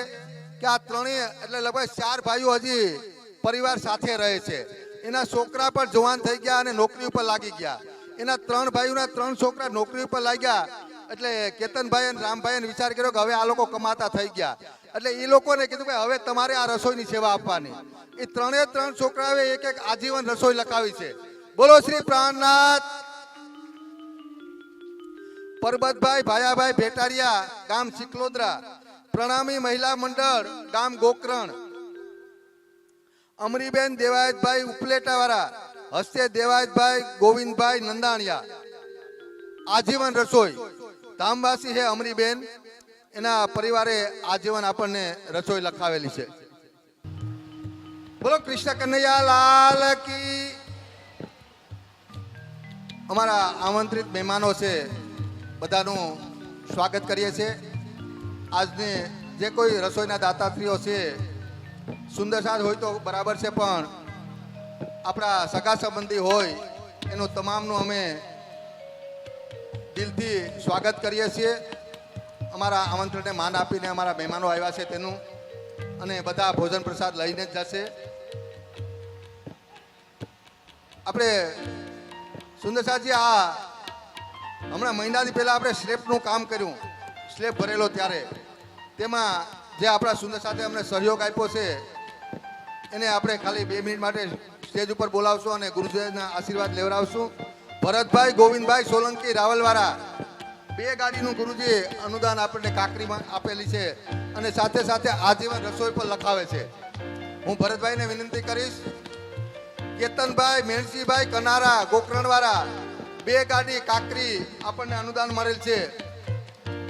કે આ ત્રણેય એટલે લગભગ 4 ભાઈઓ હજી પરિવાર સાથે રહે છે. એના છોકરા પણ જવાન થઈ ગયા અને નોકરી ઉપર લાગી ગયા. એના 3 ભાઈઓના 3 છોકરા નોકરી ઉપર લાગ્યા એટલે કેતનભાઈ અને રામભાઈએ વિચાર કર્યો કે હવે આ લોકો કમાતા થઈ ગયા, એટલે એ લોકોને કીધું કે હવે તમારે આ રસોઈની સેવા આપવાની. એ 3 છોકરાઓએ એક આજીવન રસોઈ લખાવી છે. બોલો શ્રી પ્રાણનાથ. પરબતભાઈ ભાયાભાઈ ભેટારિયા ગામ સિકલોદરા, પ્રણામી મહિલા મંડળ ગામ ગોકરણ, અમરીબેન દેવાયતભાઈ ઉપલેટાવાળા હસ્તે દેવાયતભાઈ ગોવિંદભાઈ નંદાણિયા આજીવન રસોઈ. ધામવાસી છે અમરીબેન, એના પરિવારે આજીવન આપણને રસોઈ લખાવેલી છે. બોલો કૃષ્ણ કનૈયા લાલ કી. અમારા આમંત્રિત મહેમાનો છે બધાનું સ્વાગત કરીએ છીએ. આજને જે કોઈ રસોઈના દાતાશ્રીઓ છે, સુંદર સાજ હોય તો બરાબર છે, પણ આપણા સગા સંબંધી હોય એનું તમામનું અમે દિલથી સ્વાગત કરીએ છીએ. અમારા આમંત્રણને માન આપીને અમારા મહેમાનો આવ્યા છે તેનું, અને બધા ભોજન પ્રસાદ લઈને જ જશે. આપણે સુંદર સાજી, આ હમણાં મહિનાથી પહેલા આપણે સ્લેબનું કામ કર્યું, સ્લેબ ભરેલો ત્યારે, તેમાં જે આપણા સુંદર સાથે અમને સહયોગ આપ્યો છે એને આપણે ખાલી 2 મિનિટ માટે સ્ટેજ ઉપર બોલાવશું અને ગુરુજીના આશીર્વાદ લેવડાવશું. ભરતભાઈ ગોવિંદભાઈ સોલંકી રાવલવાળા, 2 ગાડીનું ગુરુજી અનુદાન આપણને કાકરીમાં આપેલી છે અને સાથે સાથે આજીવન રસોઈ પર લખાવે છે. હું ભરતભાઈને વિનંતી કરીશ, કેતનભાઈ મેણસીભાઈ કનારા ગોકરણવાળા, 2 ગાડી કાકરી આપણને અનુદાન મળેલ છે.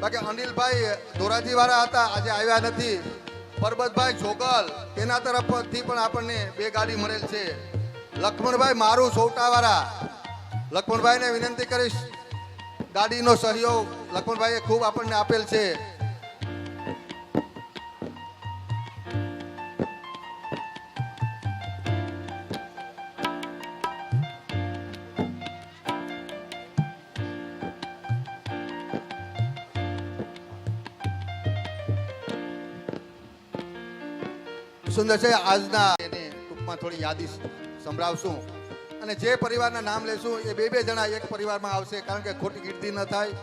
બાકી અનિલભાઈ ધોરાજીવાળા હતા, આજે આવ્યા નથી. પરબતભાઈ જોગલ, તેના તરફથી પણ આપણને 2 ગાડી મળેલ છે. લક્ષ્મણભાઈ મારું સોટાવાળા, લક્ષ્મણભાઈને વિનંતી કરીશ, ગાડીનો સહયોગ લક્ષ્મણભાઈએ ખૂબ આપણને આપેલ છે. સુંદર છે. આજના એની ટૂંકમાં થોડી યાદી સંભળાવશું અને જે પરિવારના નામ લેશું એ 2 જણા એક પરિવારમાં આવશે, કારણ કે ખોટી ગીર્દી ન થાય.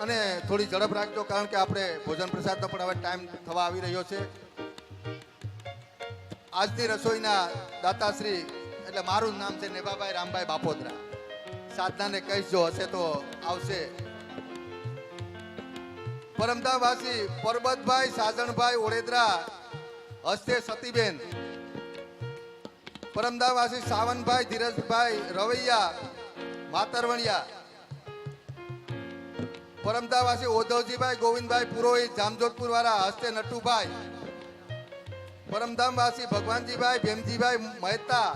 અને થોડી ઝડપ રાખજો, કારણ કે આપણે ભોજન પ્રસાદનો પણ હવે ટાઈમ થવા આવી રહ્યો છે. આજની રસોઈના દાતાશ્રી એટલે મારું નામ છે નેભાભાઈ રામભાઈ બાપોદરા. સાધનાને કહીજો, હશે તો આવશે. પરમધામવાસી પરબતભાઈ સાજણભાઈ ઓળેદરા હસ્તે સતીબેન, પરમદાવાસી સાવનભાઈ ધીરજભાઈ રવૈયા માતરવણિયા, પરમદાવાસી ઓધવજીભાઈ ગોવિંદભાઈ પુરોહિત જામજોધપુર વાળા હસ્તે નટુભાઈ, પરમધામવાસી ભગવાનજીભાઈ ભીમજીભાઈ મહેતા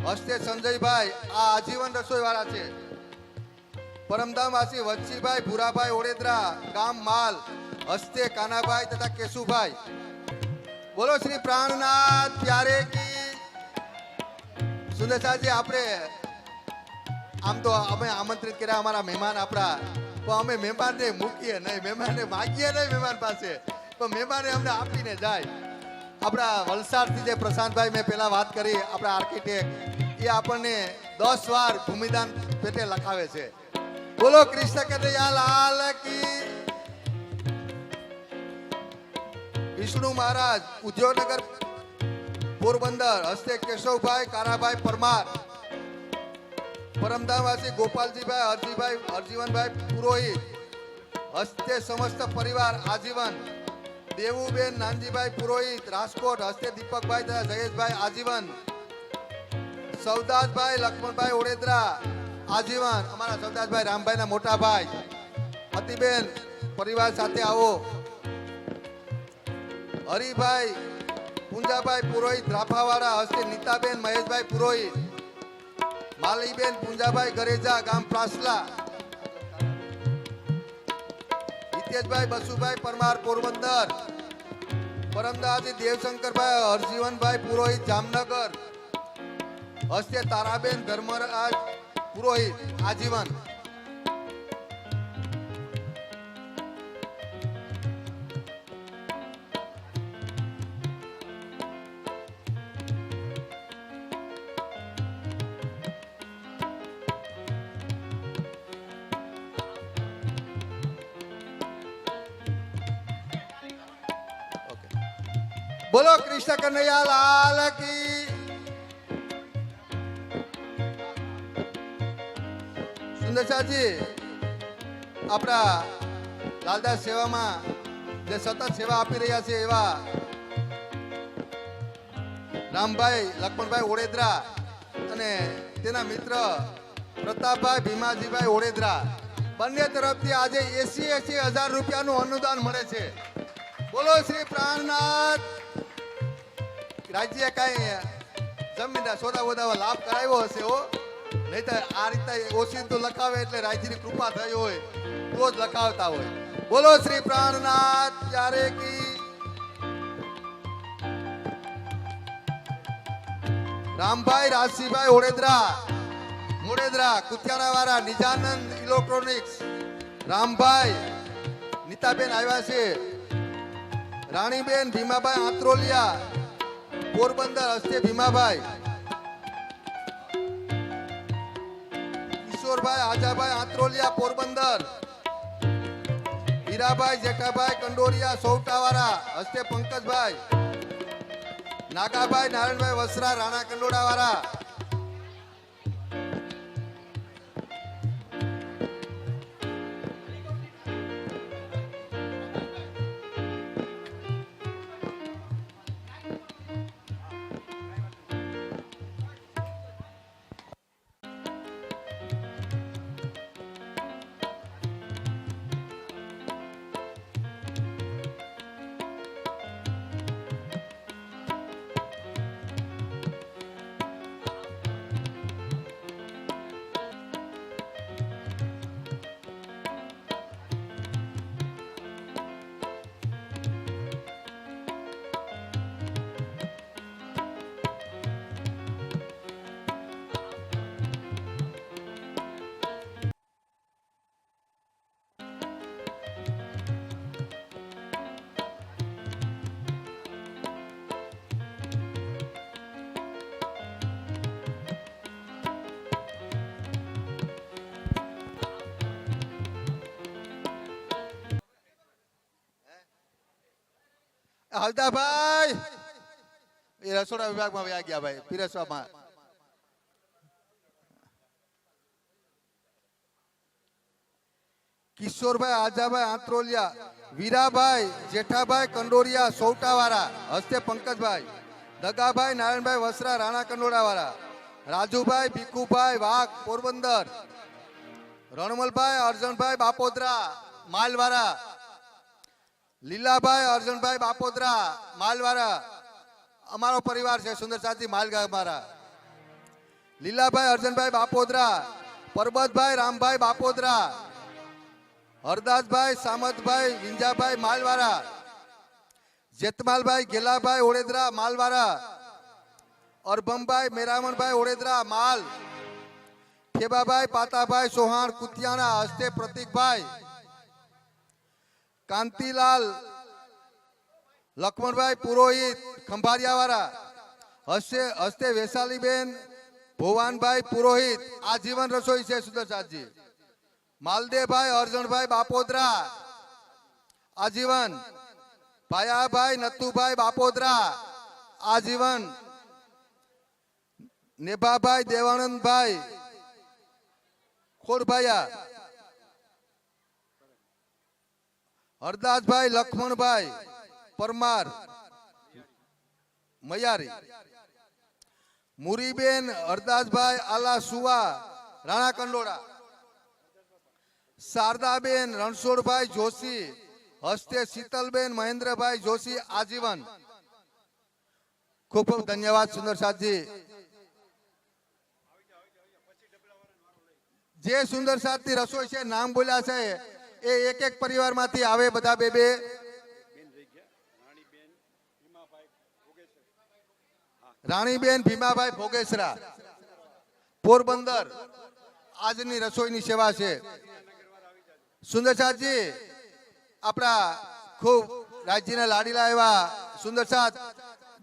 હસ્તે સંજયભાઈ આ આજીવન રસોઈ વાળા છે. પરમધામવાસી વચ્ચીભાઈ ભૂરાભાઈ ઓડેદરા ગામ માલ હસ્તે કાનાભાઈ તથા કેશુભાઈ. બોલો શ્રી પ્રાણનાથ પ્યારે કી. સુંદરસાજી, આપણે આમ તો અમે આમંત્રિત કર્યા અમારા મહેમાન આપણા, પણ અમે મહેમાનને મૂકીએ નહીં, મહેમાનને માગીએ નહીં મહેમાન પાસે, પણ મહેમાને અમને આપીને જાય. આપણા વલસાડથી જે પ્રશાંતભાઈ મેં પહેલા વાત કરી, આપણા આર્કિટેક્ટ, એ આપણને 10 વાર ભૂમિદાન પેટે લખાવે છે. બોલો કૃષ્ણ કનૈયા લાલ કી. વિષ્ણુ મહારાજ ઉદ્યોગનગર પોરબંદર હસ્તે કેશવભાઈ કાનાભાઈ પરમાર, પરમધામવાસી ગોપાલજીભાઈ હરજીવનભાઈ પુરોહિત હસ્તે સમસ્ત પરિવાર આજીવન. દેવુબેન નાનજીભાઈ પુરોહિત રાજકોટ હસ્તે દીપકભાઈ તથા જયેશભાઈ આજીવન. સૌદાસભાઈ લક્ષ્મણભાઈ ઓડેદરા આજીવન. અમારા સૌદાસભાઈ રામભાઈના મોટા ભાઈ. અતિબેન પરિવાર સાથે આવો. હરિભાઈ પુંજાભાઈ પુરોહિત રાફાવાળા હસ્તે નીતાબેન મહેશભાઈ પુરોહિત. માલીબેન પુંજાભાઈ ગરેજા ગામ પ્રાસલા. હિતેશભાઈ બસુભાઈ પરમાર પોરબંદર. પરમદાસી દેવશંકરભાઈ હરજીવનભાઈ પુરોહિત જામનગર હસ્તે તારાબેન ધર્મરાજ પુરોહિત આજીવન. બોલો કૃષ્ણ કનૈયા લાલ કી. સુંદરસાજી, આપણા લાલદાસ સેવામાં જે સતત સેવા આપી રહ્યા છે એવા રામભાઈ લક્ષ્મણભાઈ ઓડેદરા અને તેના મિત્ર પ્રતાપભાઈ ભીમાજીભાઈ ઓડેદરા બંને તરફથી આજે 80,000 રૂપિયાનું અનુદાન મળે છે. બોલો શ્રી પ્રાણનાથ. રાજ્ય કઈ જમીનના સોદા બોદામાં લાભ કરાવ્યો હશે હો, નહીં તો આ રીતે ઓછીતું લખાવે એટલે રાજ્યની કૃપા થઈ હોય તો જ લખાવતા હોય. બોલો શ્રી પ્રાણનાથ પ્યારે કી. રામભાઈ રાજસીભાઈ મોડેદરા કુતિયાણા વાળા નિજાનંદ ઇલેક્ટ્રોનિક્સ. રામભાઈ નીતાબેન આવ્યા છે. રાણીબેન ભીમાભાઈ આંત્રોલિયા પોરબંદર હસ્તે ભીમાભાઈ. કિશોરભાઈ આજાભાઈ આંત્રોલિયા પોરબંદર. હીરાભાઈ જેઠાભાઈ કંડોરિયા સૌટાવાળા હસ્તે પંકજભાઈ. નાગાભાઈ નારાયણભાઈ વસરા રાણા કંડોળા વાળા. હલદાભાઈ એ રસોડા વિભાગમાં વયા ગયા ભાઈ પીરસવામાં. કિશોરભાઈ આજાભાઈ આંત્રોલિયા. વીરાભાઈ જેઠાભાઈ કંડોરિયા સૌટાવાળા હસ્તે પંકજભાઈ. દગાભાઈ નારાયણભાઈ વસરા રાણા કંડોળાવાળા, રાજુભાઈ ભીખુભાઈ વાઘ પોરબંદર, રણમલભાઈ અર્જણભાઈ બાપોદરા માલવારા, લીલાભાઈ અર્જણભાઈ બાપોદરા માલવારા, અમારો પરિવાર છે સુંદરસાજી માલગા મારા, લીલાભાઈ અર્જણભાઈ બાપોદરા, પરબતભાઈ રામભાઈ બાપોદરા, હરદાસભાઈ સામતભાઈ વિંજાભાઈ માલવારા, જેતમાલભાઈ ગેલાભાઈ ઓડેદરા માલવારા, અરભમભાઈ મેરામણભાઈ ઓડેદરા માલ, ખેબાભાઈ પાતાભાઈ સોહાણ કુતિયાણા હસ્તે પ્રતિકભાઈ, કાંતિલાલ લક્ષ્મણભાઈ પુરોહિત ખંભારિયાવાળા હસ્તે વૈશાલીબેન ભોવાનભાઈ પુરોહિત આજીવન રસોઈ છે સુદર્શાજી, માલદેવભાઈ અર્જણભાઈ બાપોદરા આજીવન, ભાયાભાઈ નતુભાઈ બાપોદરા આજીવન, નેભાભાઈ દેવાનંદભાઈ ખોરભાયા, હરદાસભાઈ લક્ષ્મણભાઈ પરમાર મયારી, મુરીબેન હરદાસભાઈ આલા સુવા રાણા કંડોળા, શારદાબેન રણછોડભાઈ જોશી હસ્તે શીતલબેન મહેન્દ્રભાઈ જોશી આજીવન. ખૂબ ખૂબ ધન્યવાદ સુંદરસાદજી. જે સુંદરસાદની રસોઈ છે નામ બોલ્યા છે એ એક એક પરિવારમાંથી આવે બધા બે બે. રાણીબેન ભીમાભાઈ ભોગેસરા પોરબંદર આજની રસોઈની સેવા છે. સુંદરસાદજી આપણા ખૂબ રાજ્યના લાડીલા એવા સુંદરસાદ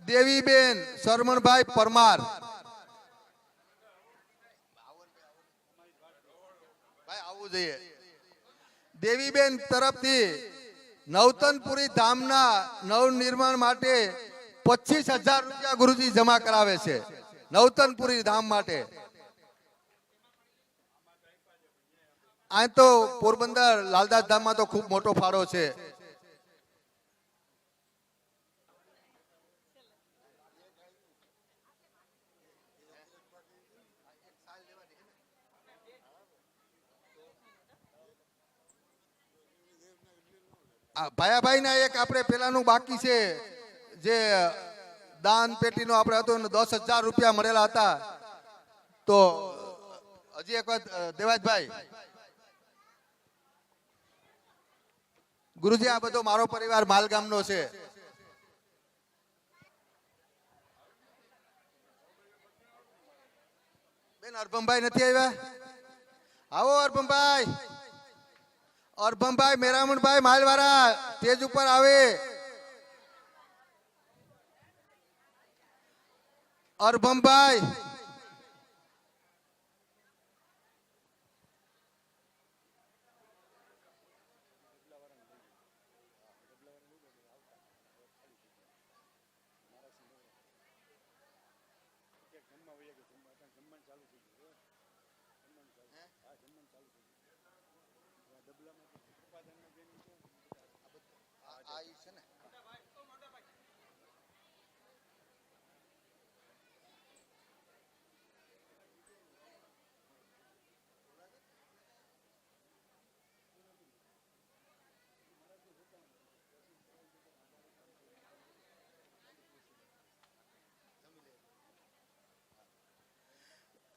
દેવીબેન શરમણભાઈ પરમાર ભાઈ આવવું જોઈએ. દેવીબેન તરફથી નવતનપુરી ધામના નવનિર્માણ માટે 25,000 રૂપિયા ગુરુજી જમા કરાવે છે નવતનપુરી ધામ માટે. આ તો પોરબંદર લાલદાસ ધામમાં તો ખૂબ મોટો ફાળો છે. ભાયાભાઈ ના એક આપણે પેલાનું બાકી છે જે દાન પેટીનો આપણે હતો 10,000 રૂપિયા મળેલા હતા. તો હજી એક વખત દેવાજભાઈ ગુરુજી આ બધો મારો પરિવાર માલગામનો છે. બેન અરભમભાઈ નથી આવ્યા? આવો અરભમભાઈ. અરભમભાઈ મેરામણભાઈ માલવાળા સ્ટેજ ઉપર આવે. અરભમભાઈ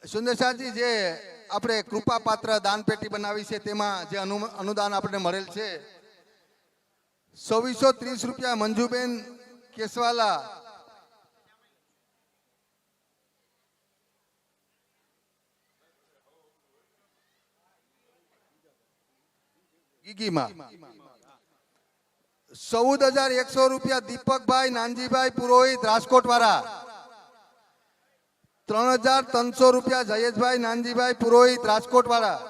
સુંદરસાજી જે આપણે કૃપા પાત્ર દાન પેટી બનાવી છે તેમાં જે અનુદાન આપણે મળેલ છે 2630 રૂપિયા મંજુબેન કેસવાલા ગીગીમાં, 14,100 રૂપિયા દીપકભાઈ નાનજીભાઈ પુરોહિત રાજકોટ વાળા, 3,300 રૂપિયા જયેશભાઈ નાનજીભાઈ પુરોહિત રાજકોટ વાળા,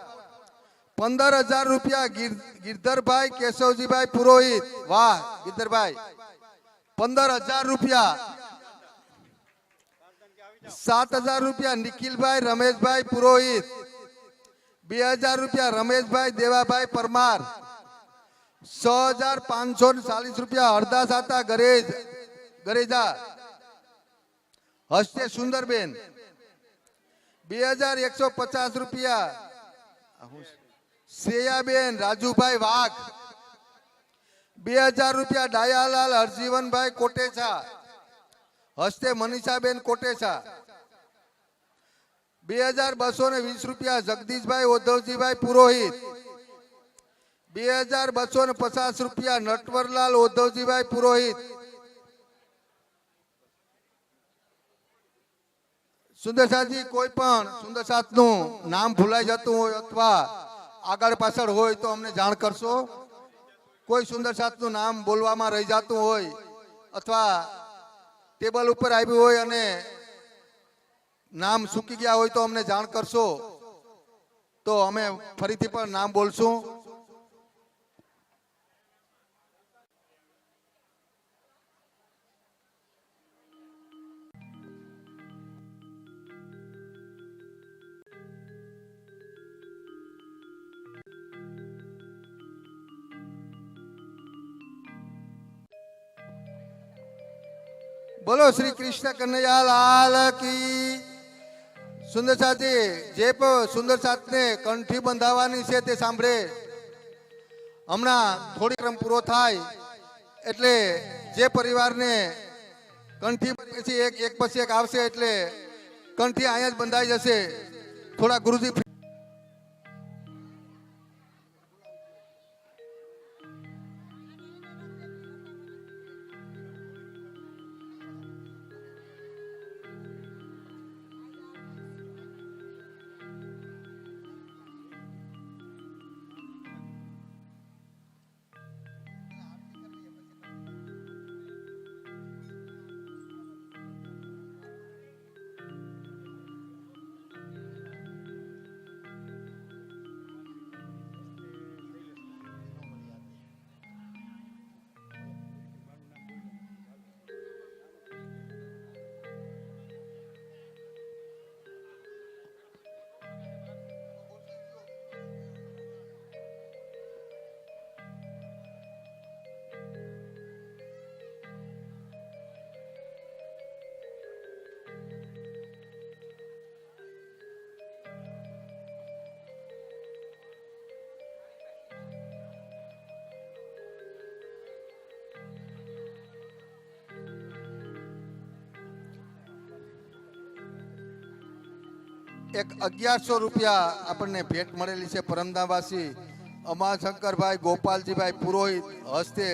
15,000 રૂપિયા ગિરધરભાઈ કેશવજીભાઈ પુરોહિત વાહ ગિરધરભાઈ, 15,000 રૂપિયા, 7,000 રૂપિયા નિખિલભાઈ રમેશભાઈ પુરોહિત, 2,000 રૂપિયા રમેશભાઈ દેવાભાઈ પરમાર, 6,540 રૂપિયા હરદાસ આતા ગરેજા, હસ્તે સુંદરબેન 2150 રૂપિયા. શ્રેયાબેન રાજુભાઈ વાઘ 2000 રૂપિયા. ડાયાલાલ હરજીવનભાઈ કોટેચા હસ્તે મનીષાબેન કોટેચા 2220 રૂપિયા. જગદીશભાઈ ઉદ્ધવજીભાઈ પુરોહિત 2250 રૂપિયા. નટવરલાલ ઉદ્ધવજીભાઈ પુરોહિત. સુંદરસાજી, કોઈ પણ સુંદરસાતનું નામ ભૂલાઈ જતું હોય અથવા આગળ પાછળ હોય તો અમને જાણ કરશો. કોઈ સુંદરસાતનું નામ બોલવામાં રહી જતું હોય અથવા ટેબલ ઉપર આવ્યું હોય અને નામ ચૂકી ગયા હોય તો અમને જાણ કરશો, તો અમે ફરીથી પણ નામ બોલશું. બોલો શ્રી કૃષ્ણ કનૈયા લાલ કી. સુંદરસાજી, જે પણ સુંદરસાતને કંઠી બંધાવવાની છે તે સાંભળે. હમણાં થોડી ક્રમ પૂરો થાય એટલે જે પરિવારને કંઠી પછી એક પછી એક આવશે એટલે કંઠી અહીંયા જ બંધાઈ જશે. થોડા ગુરુજી એક 1100 રૂપિયા આપણને ભેટ મળેલી છે. પરમધામવાસી અમાશંકરભાઈ ગોપાલજીભાઈ પુરોહિત હસ્તે